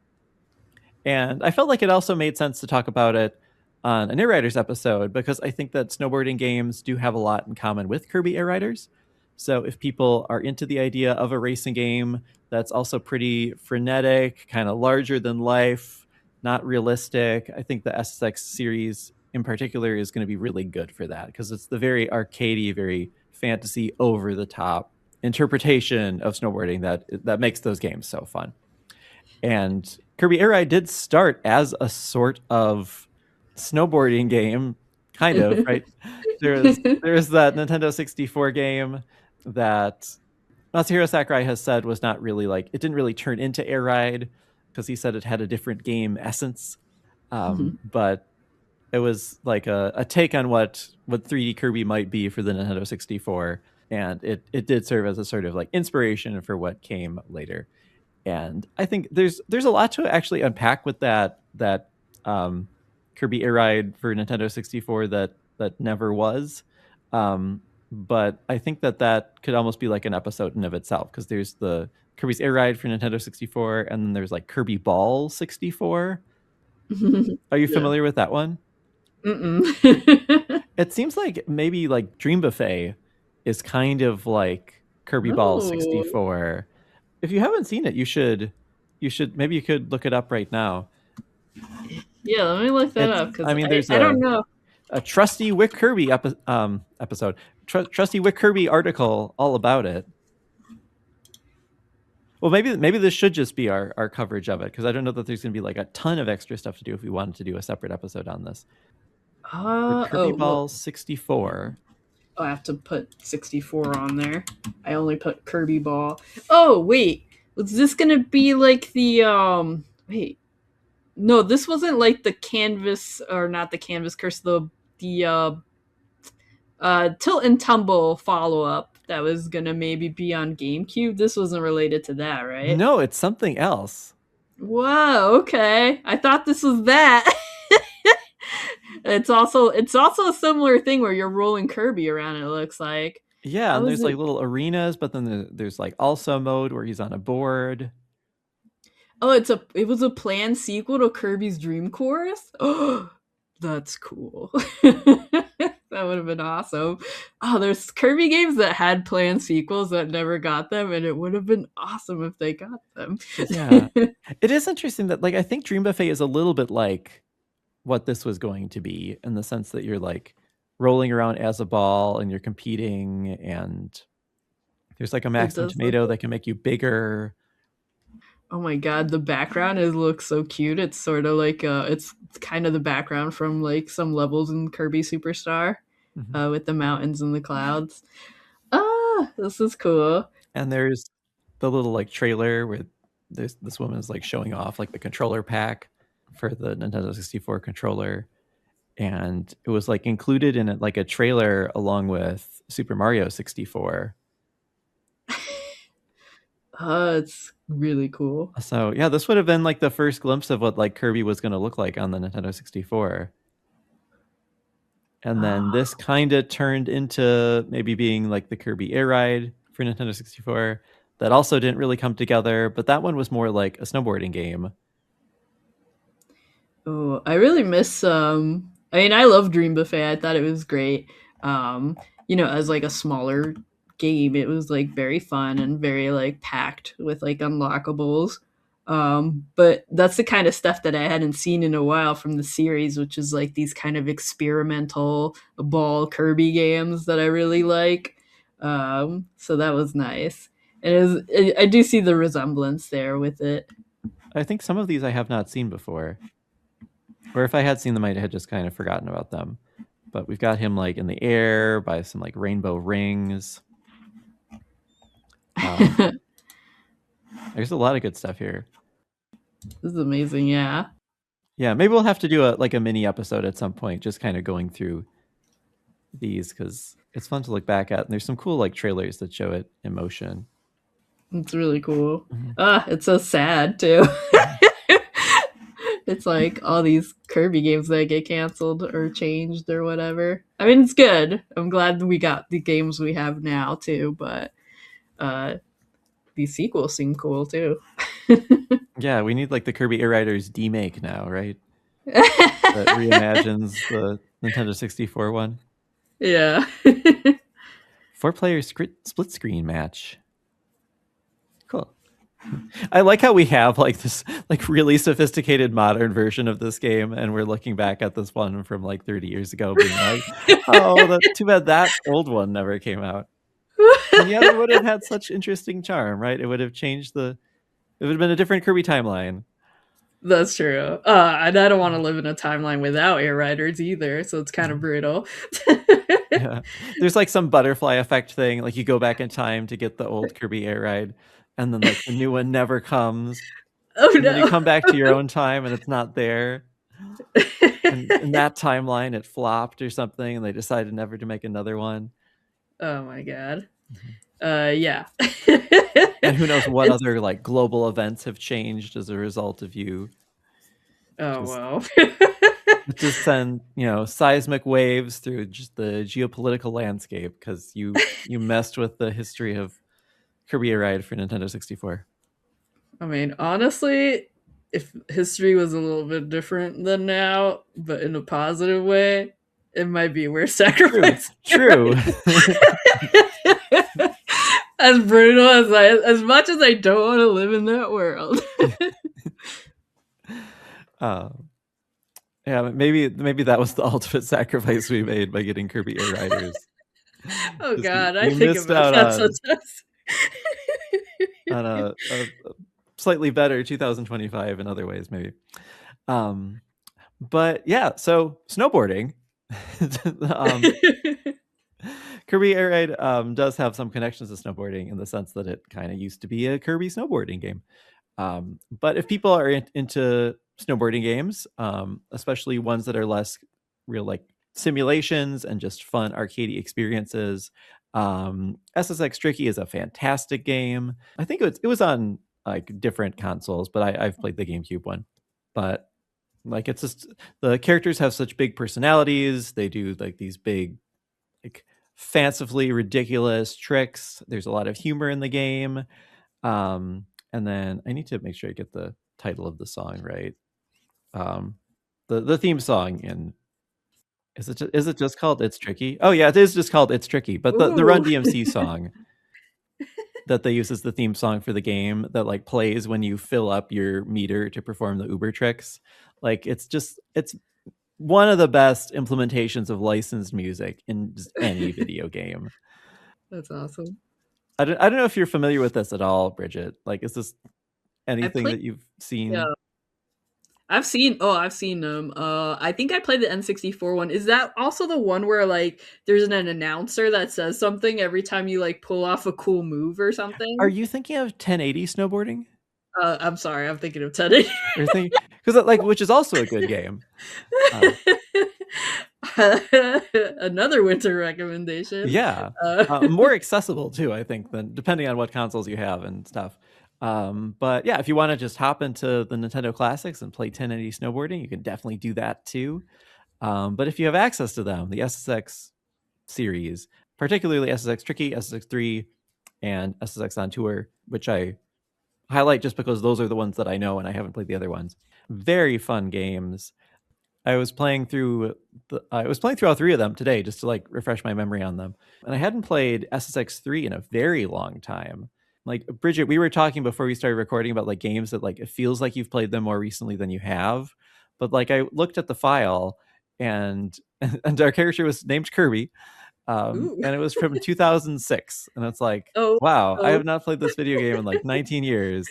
And I felt like it also made sense to talk about it on an Air Riders episode, because I think that snowboarding games do have a lot in common with Kirby Air Riders. So if people are into the idea of a racing game that's also pretty frenetic, kind of larger than life, not realistic, I think the SSX series in particular is going to be really good for that, because it's the very arcadey, very fantasy, over the top interpretation of snowboarding that makes those games so fun. And Kirby Air Ride did start as a sort of snowboarding game, kind of, right? There's that Nintendo 64 game that Masahiro Sakurai has said was not really like, it didn't really turn into Air Ride, because he said it had a different game essence. But it was like a take on what 3D Kirby might be for the Nintendo 64, and it did serve as a sort of like inspiration for what came later. And I think there's a lot to actually unpack with that Kirby Air Ride for Nintendo 64 that never was. But I think that could almost be like an episode in of itself, because there's the Kirby's Air Ride for Nintendo 64, and then there's like Kirby Ball 64. Are you familiar with that one? It seems like maybe like Dream Buffet is kind of like Kirby Ball 64. If you haven't seen it, you should maybe you could look it up right now. Yeah, let me look that up, because there's I don't know. A Trusty Wick Kirby episode, Trusty Wick Kirby article all about it. Well, maybe this should just be our coverage of it, because I don't know that there's going to be like a ton of extra stuff to do if we wanted to do a separate episode on this. Kirby Ball 64. Oh, I have to put 64 on there. I only put Kirby Ball. Oh, wait. Was this going to be like the, wait. No, this wasn't like the Canvas, or not the Canvas Curse, the Tilt and Tumble follow-up that was going to maybe be on GameCube. This wasn't related to that, right? No, it's something else. Whoa, okay. I thought this was that. It's also a similar thing where you're rolling Kirby around, it looks like. Yeah, and there's like little arenas, but then there's like also mode where he's on a board. Oh, it was a planned sequel to Kirby's Dream Course? Oh, that's cool. That would have been awesome. Oh, there's Kirby games that had planned sequels that never got them, and it would have been awesome if they got them. Yeah. It is interesting that, like, I think Dream Buffet is a little bit like what this was going to be, in the sense that you're like rolling around as a ball and you're competing, and there's like a maximum tomato that can make you bigger. Oh my god, the background looks so cute. It's sort of like it's kind of the background from like some levels in Kirby Superstar, with the mountains and the clouds. This is cool. And there's the little like trailer where this woman is like showing off like the controller pack for the Nintendo 64 controller, and it was like included in it like a trailer along with Super Mario 64. It's really cool. So yeah, this would have been like the first glimpse of what like Kirby was going to look like on the Nintendo 64. And then this kind of turned into maybe being like the Kirby Air Ride for Nintendo 64. That also didn't really come together, but that one was more like a snowboarding game. Oh, I really miss I mean, I love Dream Buffet. I thought it was great. As like a smaller game, it was like very fun and very like packed with like unlockables. But that's the kind of stuff that I hadn't seen in a while from the series, which is like these kind of experimental ball Kirby games that I really like. So that was nice. And I do see the resemblance there with it. I think some of these I have not seen before. Or if I had seen them, I had just kind of forgotten about them. But we've got him like in the air by some like rainbow rings. There's a lot of good stuff here. This is amazing, yeah. Yeah, maybe we'll have to do a mini episode at some point, just kind of going through these, because it's fun to look back at. And there's some cool like trailers that show it in motion. It's really cool. It's so sad too. It's like all these Kirby games that get canceled or changed or whatever. I mean, it's good. I'm glad we got the games we have now too, but these sequels seem cool too. Yeah, we need like the Kirby Air Riders demake now, right? that reimagines the Nintendo 64 one. Yeah. 4-player split screen match. Cool. I like how we have like this like really sophisticated modern version of this game, and we're looking back at this one from like 30 years ago being like, oh, too bad that old one never came out. And yet it would have had such interesting charm, right? It would have changed it would have been a different Kirby timeline. That's true. And I don't want to live in a timeline without Air Riders either, so it's kind of brutal. Yeah. There's like some butterfly effect thing, like you go back in time to get the old Kirby Air Ride, and then like the new one never comes. Oh And then you no. come back to your own time and it's not there. And in that timeline it flopped or something, and they decided never to make another one. Oh my god. Yeah. And who knows what other like global events have changed as a result of you. Oh wow. Just send, seismic waves through just the geopolitical landscape because you messed with the history of Kirby Air Ride for Nintendo 64. I mean, honestly, if history was a little bit different than now, but in a positive way, it might be worth sacrificing. True. As brutal as much as I don't want to live in that world. Yeah, maybe that was the ultimate sacrifice we made by getting Kirby Air Riders. Oh god, I think about that sometimes. On a slightly better 2025 in other ways, maybe. But yeah, so snowboarding. Kirby Air Ride does have some connections to snowboarding in the sense that it kind of used to be a Kirby snowboarding game. But if people are into snowboarding games, especially ones that are less real like simulations and just fun arcadey experiences, SSX Tricky is a fantastic game. I think it was on like different consoles, but I've played the GameCube one. But like it's just the characters have such big personalities. They do like these big like fancifully ridiculous tricks. There's a lot of humor in the game. And then I need to make sure I get the title of the song right. The theme song in is it just called It's Tricky? Oh yeah, it is just called It's Tricky. But the Run DMC song that they use as the theme song for the game that like plays when you fill up your meter to perform the Uber tricks. Like it's one of the best implementations of licensed music in just any video game. That's awesome. I don't know if you're familiar with this at all, Bridget. Like, is this anything that you've seen? Yeah. I've seen them. I think I played the N64 one. Is that also the one where like there's an announcer that says something every time you like pull off a cool move or something? Are you thinking of 1080 snowboarding? I'm sorry, I'm thinking of 1080. Because like, which is also a good game. Another winter recommendation. Yeah, more accessible too, I think, than depending on what consoles you have and stuff. But yeah, if you want to just hop into the Nintendo Classics and play 1080 snowboarding, you can definitely do that too. But if you have access to them, the SSX series, particularly SSX Tricky, SSX 3, and SSX On Tour, which I highlight just because those are the ones that I know and I haven't played the other ones. Very fun games. I was playing through all three of them today just to like refresh my memory on them. And I hadn't played SSX 3 in a very long time. Like Bridget, we were talking before we started recording about like games that like it feels like you've played them more recently than you have. But like I looked at the file and our character was named Kirby. And it was from 2006. And it's like, wow, I have not played this video game in like 19 years.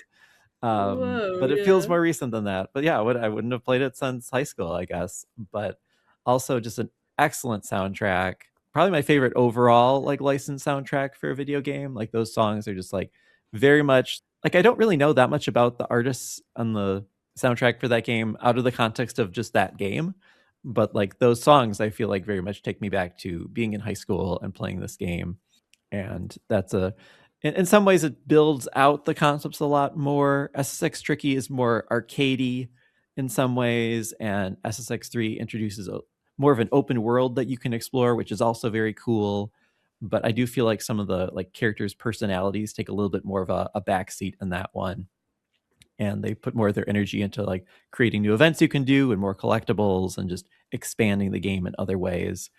But it feels more recent than that. But yeah, I wouldn't have played it since high school, I guess. But also just an excellent soundtrack. Probably my favorite overall like licensed soundtrack for a video game. Like those songs are just like very much like I don't really know that much about the artists on the soundtrack for that game out of the context of just that game. But like those songs, I feel like very much take me back to being in high school and playing this game. And that's in some ways it builds out the concepts a lot more. SSX Tricky is more arcadey in some ways, and SSX 3 introduces more of an open world that you can explore, which is also very cool. But I do feel like some of the like characters' personalities take a little bit more of a backseat in that one. and they put more of their energy into like creating new events you can do and more collectibles and just expanding the game in other ways.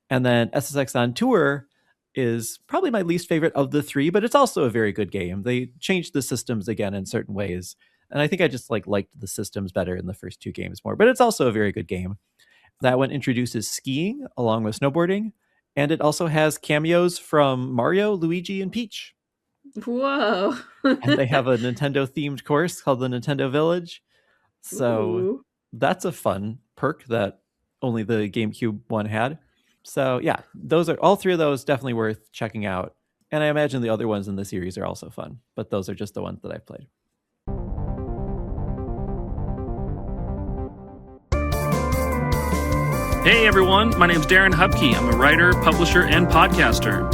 And then SSX on Tour is probably my least favorite of the three, but it's also a very good game. They changed the systems again in certain ways, and I think I just liked the systems better in the first two games more, but it's also a very good game. That one introduces skiing along with snowboarding, and it also has cameos from Mario, Luigi, and Peach. Whoa. And they have a Nintendo themed course called the Nintendo Village. So Ooh. that's a fun perk that only the GameCube one had. So yeah, those are all three of those definitely worth checking out. And I imagine the other ones in the series are also fun, but those are just the ones that I've played. Hey everyone, my name's Darren Hupke. I'm a writer, publisher, and podcaster.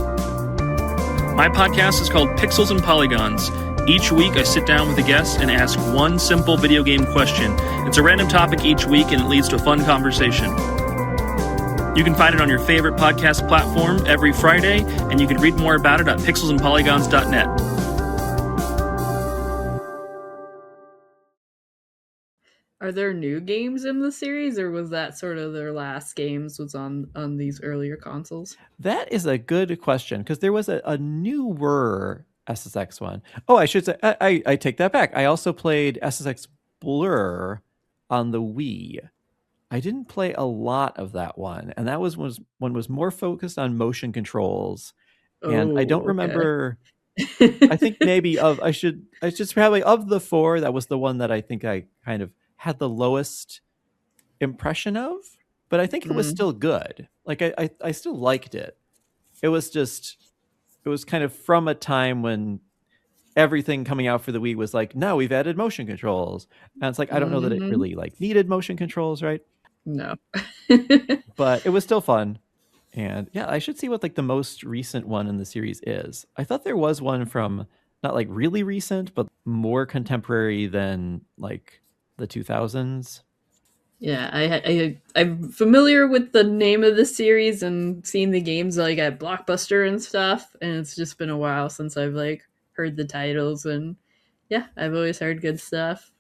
My podcast is called Pixels and Polygons. Each week I sit down with a guest and ask one simple video game question. It's a random topic each week and it leads to a fun conversation. You can find it on your favorite podcast platform every Friday, and you can read more about it at pixelsandpolygons.net. Are there new games in the series, or was that sort of their last games was on these earlier consoles? That is a good question, because there was a newer SSX one. Oh, I should say, I take that back. I also played SSX Blur on the Wii. I didn't play a lot of that one, and that was more focused on motion controls. And I don't remember. I think maybe I should probably of the four, that was the one that I think I kind of had the lowest impression of, but I think it was still good. Like I still liked it. It was kind of from a time when everything coming out for the Wii was like, now we've added motion controls. And it's like, I don't know that it really needed motion controls, right? No. But it was still fun. And yeah, I should see what the most recent one in the series is. I thought there was one from not really recent, but more contemporary than the 2000s. Yeah, I'm familiar with the name of the series and seen the games at Blockbuster and stuff, and it's just been a while since I've heard the titles, and yeah, I've always heard good stuff.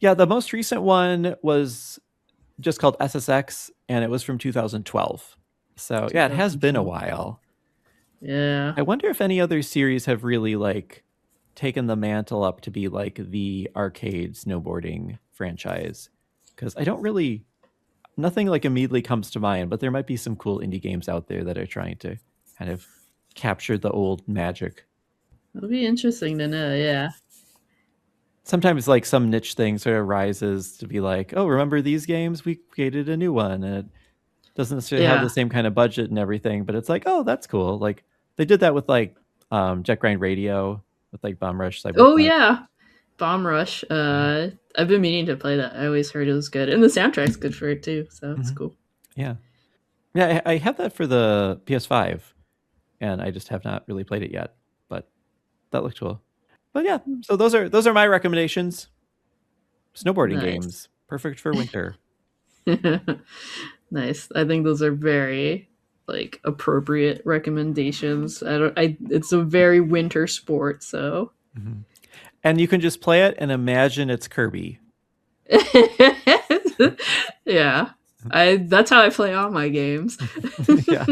Yeah, the most recent one was just called SSX, and it was from 2012. So yeah, it has been a while. Yeah. I wonder if any other series have really taken the mantle up to be the arcade snowboarding franchise, because I don't really, nothing immediately comes to mind, but there might be some cool indie games out there that are trying to kind of capture the old magic. It'll be interesting to know. Yeah. Sometimes some niche thing sort of rises to be oh, remember these games? We created a new one, and it doesn't necessarily have the same kind of budget and everything, but it's oh, that's cool. They did that with Jet Grind Radio with Bomb Rush Cyberpunk. Oh yeah, Bomb Rush. I've been meaning to play that. I always heard it was good, and the soundtrack's good for it too, so it's cool. Yeah, I have that for the PS5, and I just have not really played it yet, but that looked cool. But yeah, so those are my recommendations. Snowboarding games, perfect for winter. Nice. I think those are very appropriate recommendations. It's a very winter sport, so. Mm-hmm. And you can just play it and imagine it's Kirby. Yeah. That's how I play all my games. Yeah.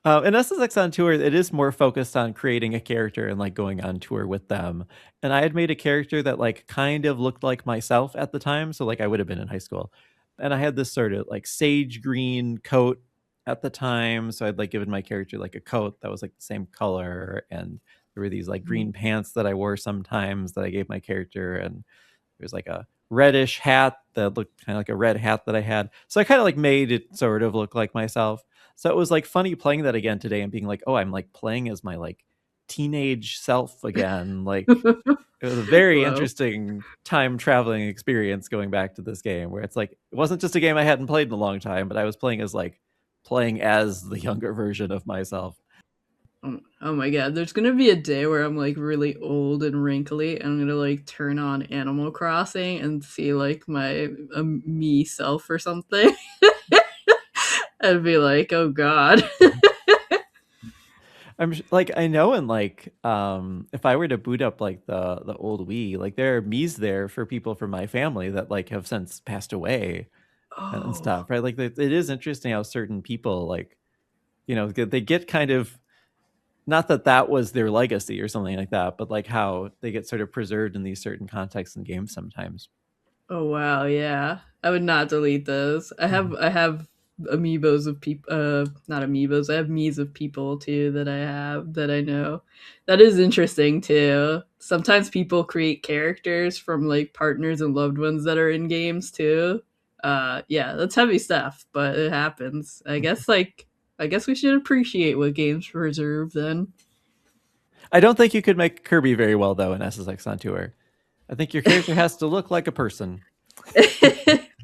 In SSX on Tour, it is more focused on creating a character and going on tour with them. And I had made a character that kind of looked like myself at the time, so I would have been in high school. And I had this sort of sage green coat at the time, so I'd given my character a coat that was the same color, and there were these green pants that I wore sometimes that I gave my character, and there's a reddish hat that looked kind of like a red hat that I had. So I kind of made it sort of look like myself. So it was funny playing that again today and being oh, I'm playing as my teenage self again. It was a very interesting time traveling experience going back to this game, where it's it wasn't just a game I hadn't played in a long time, but I was playing as the younger version of myself. Oh my god, there's gonna be a day where I'm really old and wrinkly, and I'm gonna turn on Animal Crossing and see my me self or something. I'd be oh god. like I know, and like if I were to boot up like the old Wii, like there are Mii's there for people from my family that like have since passed away and Oh, stuff, right? Like it is interesting how certain people like, you know, they get kind of, not that that was their legacy or something like that, but like how they get sort of preserved in these certain contexts and games sometimes. oh wow, yeah. I would not delete those. I have amiibos of people, not amiibos. I have Mii's of people too that I have that I know. That is interesting too. Sometimes people create characters from like partners and loved ones that are in games too. Yeah, that's heavy stuff, but it happens. I guess we should appreciate what games preserve then. I don't think you could make Kirby very well though in SSX on tour. I think your character has to look like a person.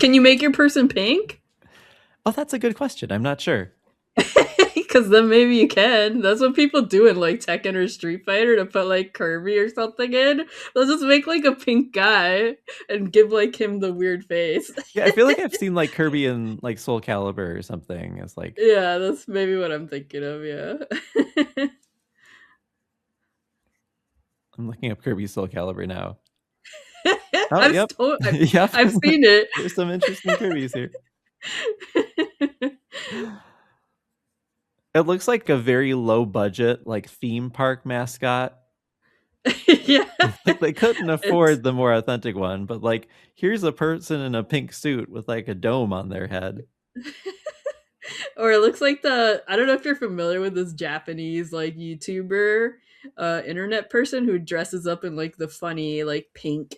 Can you make your person pink? Oh, that's a good question. I'm not sure. Because then maybe you can. That's what people do in like Tekken or Street Fighter to put like Kirby or something in. They'll just make like a pink guy and give like him the weird face. Yeah, I feel like I've seen like Kirby in like Soul Calibur or something. It's like, Yeah, that's maybe what I'm thinking of. Yeah. I'm looking up Kirby Soul Calibur now. Oh, yep. Yep. I've seen it. There's some interesting Kirby's here. It looks like a very low budget, like theme park mascot. Yeah. Like they couldn't afford the more authentic one, but like here's a person in a pink suit with like a dome on their head. Or it looks like I don't know if you're familiar with this Japanese like YouTuber internet person who dresses up in like the funny like pink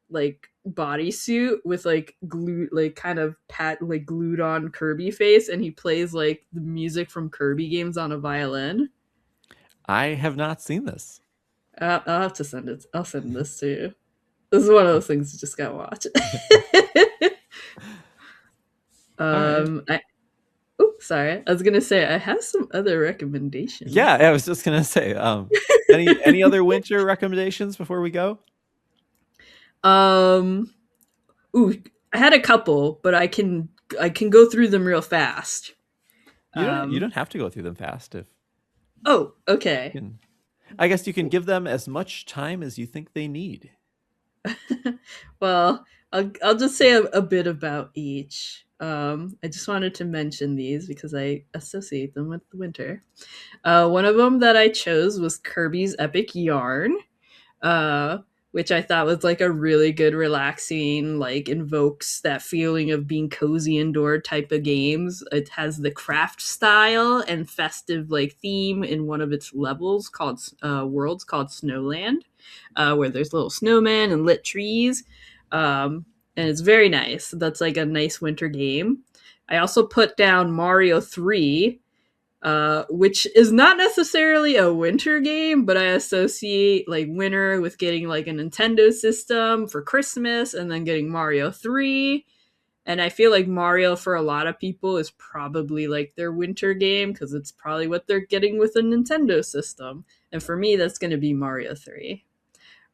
like bodysuit with like glue like kind of like glued on Kirby face, and he plays like the music from Kirby games on a violin. I have not seen this. I'll have to send it. I'll send this to you. This is one of those things you just gotta watch. Right. Sorry. I was gonna say I have some other recommendations. Yeah, I was just gonna say, any other winter recommendations before we go? Ooh, I had a couple, but I can go through them real fast. You don't have to go through them fast if. Oh, okay. I guess you can give them as much time as you think they need. Well, I'll just say a bit about each. I just wanted to mention these because I associate them with winter. One of them that I chose was Kirby's Epic Yarn, which I thought was like a really good, relaxing, like invokes that feeling of being cozy indoor type of games. It has the craft style and festive like theme in one of its levels called worlds called Snowland, where there's little snowmen and lit trees. And it's very nice. That's like a nice winter game. I also put down Mario 3, which is not necessarily a winter game, but I associate like winter with getting like a Nintendo system for Christmas and then getting Mario 3. And I feel like Mario for a lot of people is probably like their winter game because it's probably what they're getting with a Nintendo system. And for me, that's going to be Mario 3.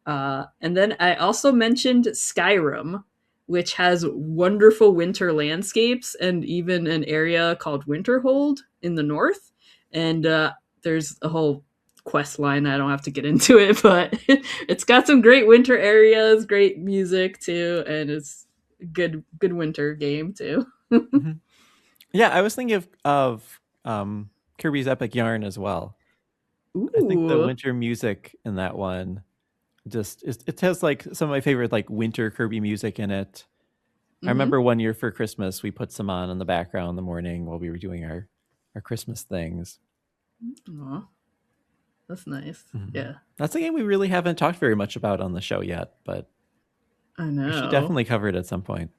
And then I also mentioned Skyrim, which has wonderful winter landscapes and even an area called Winterhold in the north. And there's a whole quest line. I don't have to get into it, but it's got some great winter areas, great music too, and it's good winter game too. Mm-hmm. Yeah, I was thinking of Kirby's Epic Yarn as well. Ooh. I think the winter music in that one just it has like some of my favorite like winter Kirby music in it. Mm-hmm. I remember one year for Christmas we put some on in the background in the morning while we were doing our Christmas things. Aww. That's nice. Mm-hmm. Yeah. That's a game we really haven't talked very much about on the show yet, but I know we should definitely cover it at some point.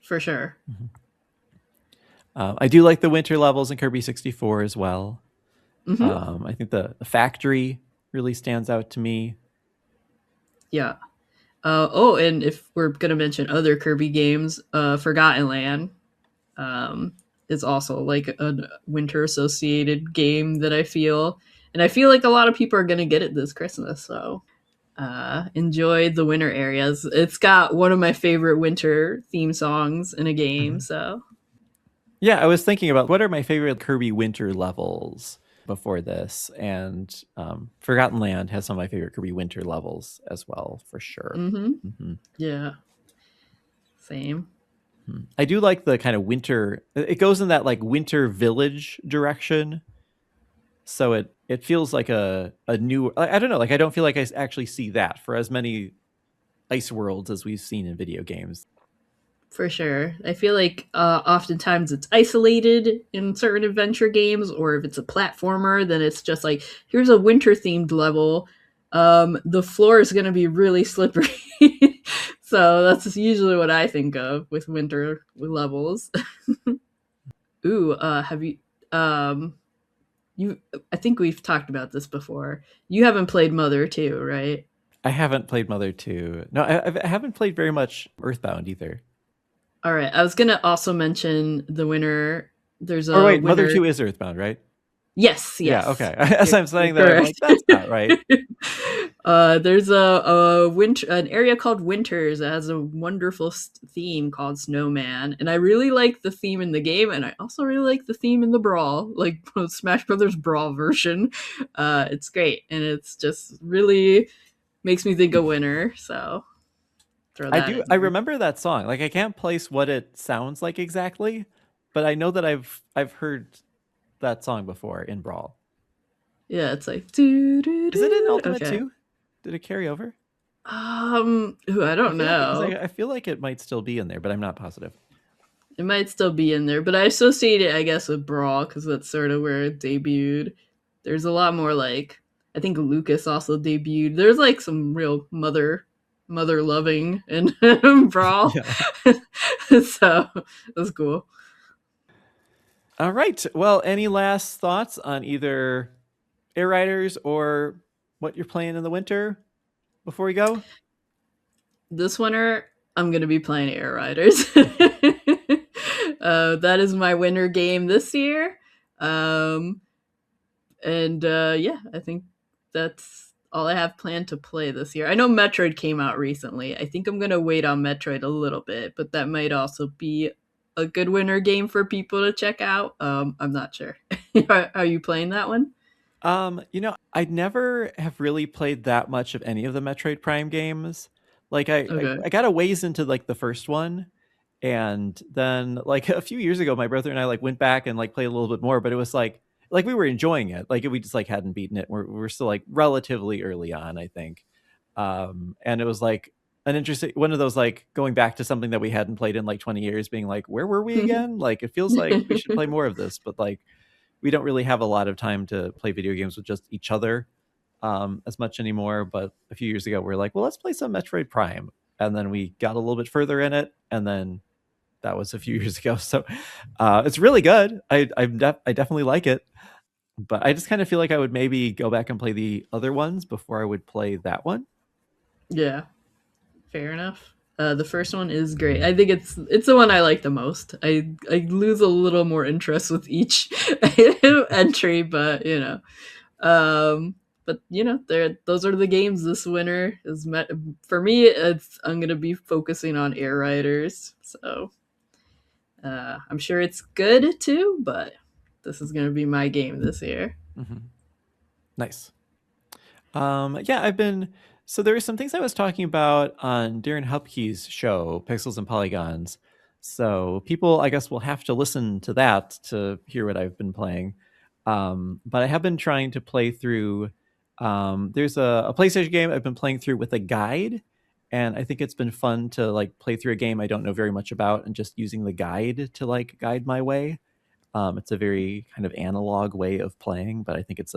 For sure. Mm-hmm. I do like the winter levels in Kirby 64 as well. Mm-hmm. I think the factory really stands out to me. Yeah. And if we're going to mention other Kirby games, Forgotten Land is also like a winter associated game that I feel. And I feel like a lot of people are going to get it this Christmas. So enjoy the winter areas. It's got one of my favorite winter theme songs in a game. Mm-hmm. So yeah, I was thinking about what are my favorite Kirby winter levels. before this, and Forgotten Land has some of my favorite Kirby winter levels as well, for sure. Yeah, same. I do like the kind of winter. It goes in that like winter village direction, so it feels like a new. I don't know. Like I don't feel like I actually see that for as many ice worlds as we've seen in video games. For sure. I feel like oftentimes it's isolated in certain adventure games, or if it's a platformer, then it's just like, here's a winter themed level. The floor is going to be really slippery. So that's usually what I think of with winter levels. Ooh, have you. I think we've talked about this before. You haven't played Mother 2, right? I haven't played Mother 2. No, I haven't played very much Earthbound either. All right. I was going to also mention the winner. There's a wait, winner. Mother 2 is Earthbound, right? Yes. Yeah, okay. As I'm saying that, I'm like, that's not right. There's an area called Winters that has a wonderful theme called Snowman, and I really like the theme in the game, and I also really like the theme in the Brawl, like Smash Brothers Brawl version. It's great, and it's just really makes me think of winter. So I remember that song. Like I can't place what it sounds like exactly, but I know that I've heard that song before in Brawl. Yeah, it's like is it in Ultimate 2? Did it carry over? I don't know. I feel like it might still be in there, but I'm not positive. It might still be in there, but I associate it, I guess, with Brawl because that's sort of where it debuted. There's a lot more like, I think Lucas also debuted. There's like some real mother loving in Brawl. So that's cool. All right. Well, any last thoughts on either Air Riders or what you're playing in the winter before we go? This winter, I'm going to be playing Air Riders. That is my winter game this year. Yeah, I think that's all I have planned to play this year. I know Metroid came out recently. I think I'm going to wait on Metroid a little bit, but that might also be a good winter game for people to check out. I'm not sure. Are you playing that one? I never have really played that much of any of the Metroid Prime games. Like I got a ways into like the first one, and then like a few years ago, my brother and I like went back and like played a little bit more, but it was like we were enjoying it. Like we just like hadn't beaten it. We're still like relatively early on, I think. And it was like an interesting one of those like going back to something that we hadn't played in like 20 years, being like, where were we again? Like it feels like we should play more of this, but like we don't really have a lot of time to play video games with just each other as much anymore. But a few years ago, we were like, well, let's play some Metroid Prime. And then we got a little bit further in it. And then that was a few years ago. So it's really good. I definitely like it. But I just kind of feel like I would maybe go back and play the other ones before I would play that one. Yeah, fair enough. The first one is great. I think it's the one I like the most. I lose a little more interest with each entry, but those are the games this winter. For me, I'm gonna be focusing on Air Riders, so I'm sure it's good too. But this is gonna be my game this year. Mm-hmm. Nice. I've been. So there are some things I was talking about on Darren Hupke's show, Pixels and Polygons. So people, I guess, will have to listen to that to hear what I've been playing. But I have been trying to play through. There's a PlayStation game I've been playing through with a guide, and I think it's been fun to like play through a game I don't know very much about and just using the guide to like guide my way. It's a very kind of analog way of playing, but I think it's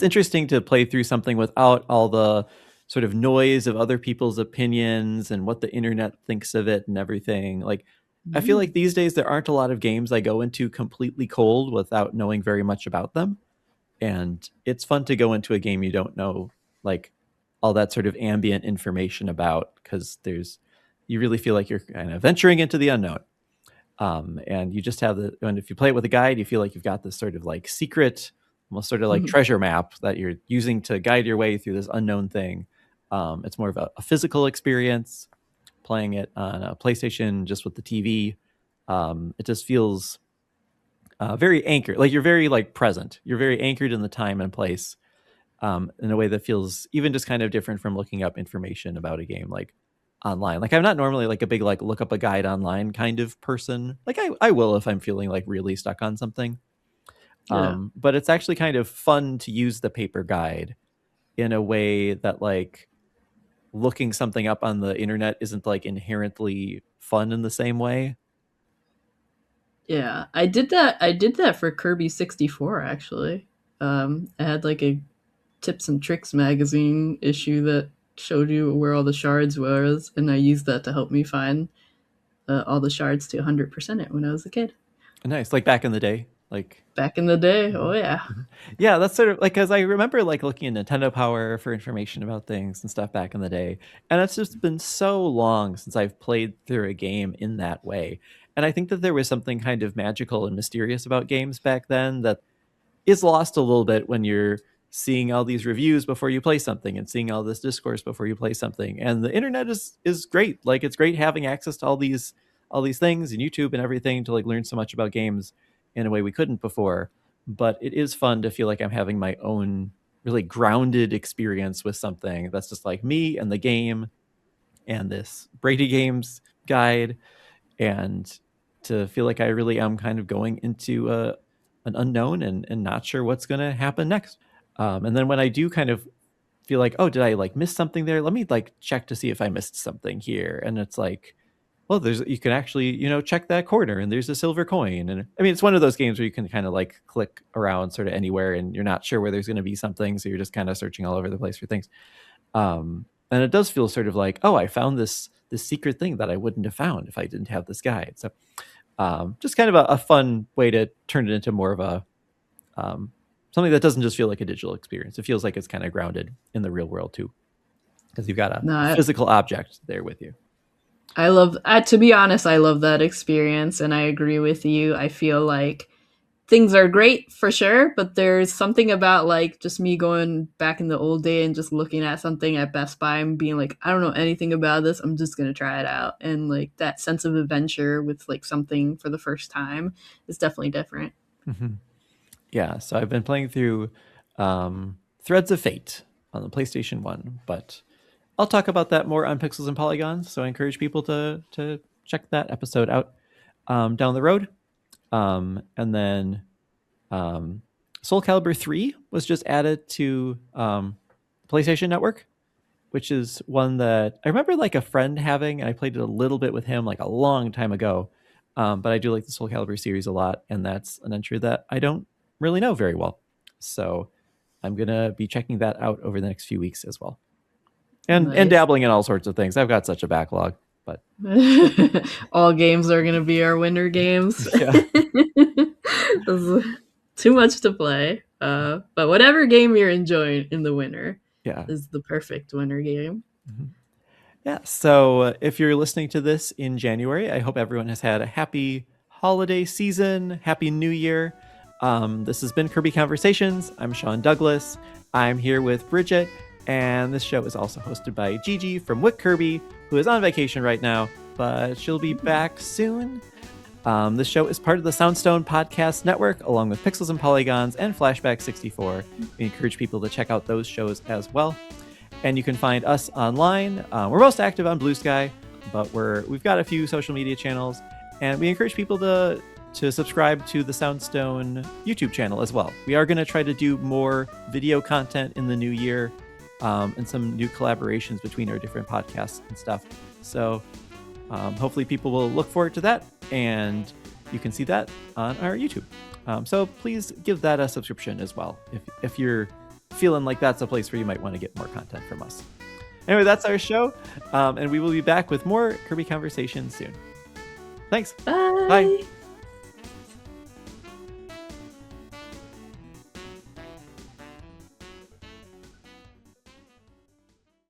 interesting to play through something without all the sort of noise of other people's opinions and what the internet thinks of it and everything. Like, I feel like these days there aren't a lot of games I go into completely cold without knowing very much about them. And it's fun to go into a game you don't know, like, all that sort of ambient information about, because you really feel like you're kind of venturing into the unknown. And you just have and if you play it with a guide, you feel like you've got this sort of like secret, almost sort of like treasure map that you're using to guide your way through this unknown thing. It's more of a physical experience. Playing it on a PlayStation just with the TV, it just feels very anchored. Like you're very like present. You're very anchored in the time and place in a way that feels even just kind of different from looking up information about a game like online. Like I'm not normally like a big like look up a guide online kind of person. Like I will if I'm feeling like really stuck on something. But it's actually kind of fun to use the paper guide in a way that like looking something up on the internet isn't like inherently fun in the same way. Yeah, I did that for Kirby 64 actually. I had like a tips and tricks magazine issue that showed you where all the shards was, and I used that to help me find all the shards to 100% it when I was a kid. Nice. Like back in the day. Like back in the day. Oh yeah. Yeah, that's sort of like, because I remember like looking at Nintendo Power for information about things and stuff back in the day, and it's just been so long since I've played through a game in that way. And I think that there was something kind of magical and mysterious about games back then that is lost a little bit when you're seeing all these reviews before you play something and seeing all this discourse before you play something. And the internet is great. Like it's great having access to all these things and YouTube and everything to like learn so much about games in a way we couldn't before. But it is fun to feel like I'm having my own really grounded experience with something that's just like me and the game and this Brady Games guide, and to feel like I really am kind of going into an unknown and not sure what's going to happen next. And then when I do kind of feel like, oh, did I like miss something there? Let me like check to see if I missed something here. And it's like, well, you can actually, check that corner and there's a silver coin. And I mean, it's one of those games where you can kind of like click around sort of anywhere and you're not sure where there's going to be something. So you're just kind of searching all over the place for things. And it does feel sort of like, oh, I found this secret thing that I wouldn't have found if I didn't have this guide. So just kind of a fun way to turn it into more of a something that doesn't just feel like a digital experience. It feels like it's kind of grounded in the real world too, because you've got a physical object there with you. I love, to be honest, I love that experience, and I agree with you. I feel like things are great for sure, but there's something about like just me going back in the old day and just looking at something at Best Buy and being like, I don't know anything about this, I'm just gonna try it out, and like that sense of adventure with like something for the first time is definitely different. Mm-hmm. Yeah, so I've been playing through Threads of Fate on the PlayStation 1, but I'll talk about that more on Pixels and Polygons, so I encourage people to check that episode out down the road. And then Soul Calibur 3 was just added to PlayStation Network, which is one that I remember like a friend having, and I played it a little bit with him like a long time ago. But I do like the Soul Calibur series a lot, and that's an entry that I don't really know very well. So I'm going to be checking that out over the next few weeks as well. And dabbling in all sorts of things. I've got such a backlog, but all games are going to be our winter games. Yeah. Too much to play. But whatever game you're enjoying in the winter is the perfect winter game. Mm-hmm. Yeah. So if you're listening to this in January, I hope everyone has had a happy holiday season. Happy New Year. This has been Kirby Conversations. I'm Sean Douglas. I'm here with Bridget. And this show is also hosted by Gigi from Wick Kirby, who is on vacation right now, but she'll be back soon. This show is part of the Soundstone Podcast Network, along with Pixels and Polygons and Flashback 64. We encourage people to check out those shows as well. And you can find us online. We're most active on Blue Sky, but we've got a few social media channels, and we encourage people to subscribe to the Soundstone YouTube channel as well. We are going to try to do more video content in the new year. And some new collaborations between our different podcasts and stuff. So hopefully people will look forward to that, and you can see that on our YouTube. So please give that a subscription as well if you're feeling like that's a place where you might want to get more content from us. Anyway, that's our show, and we will be back with more Kirby Conversations soon. Thanks. Bye. Bye.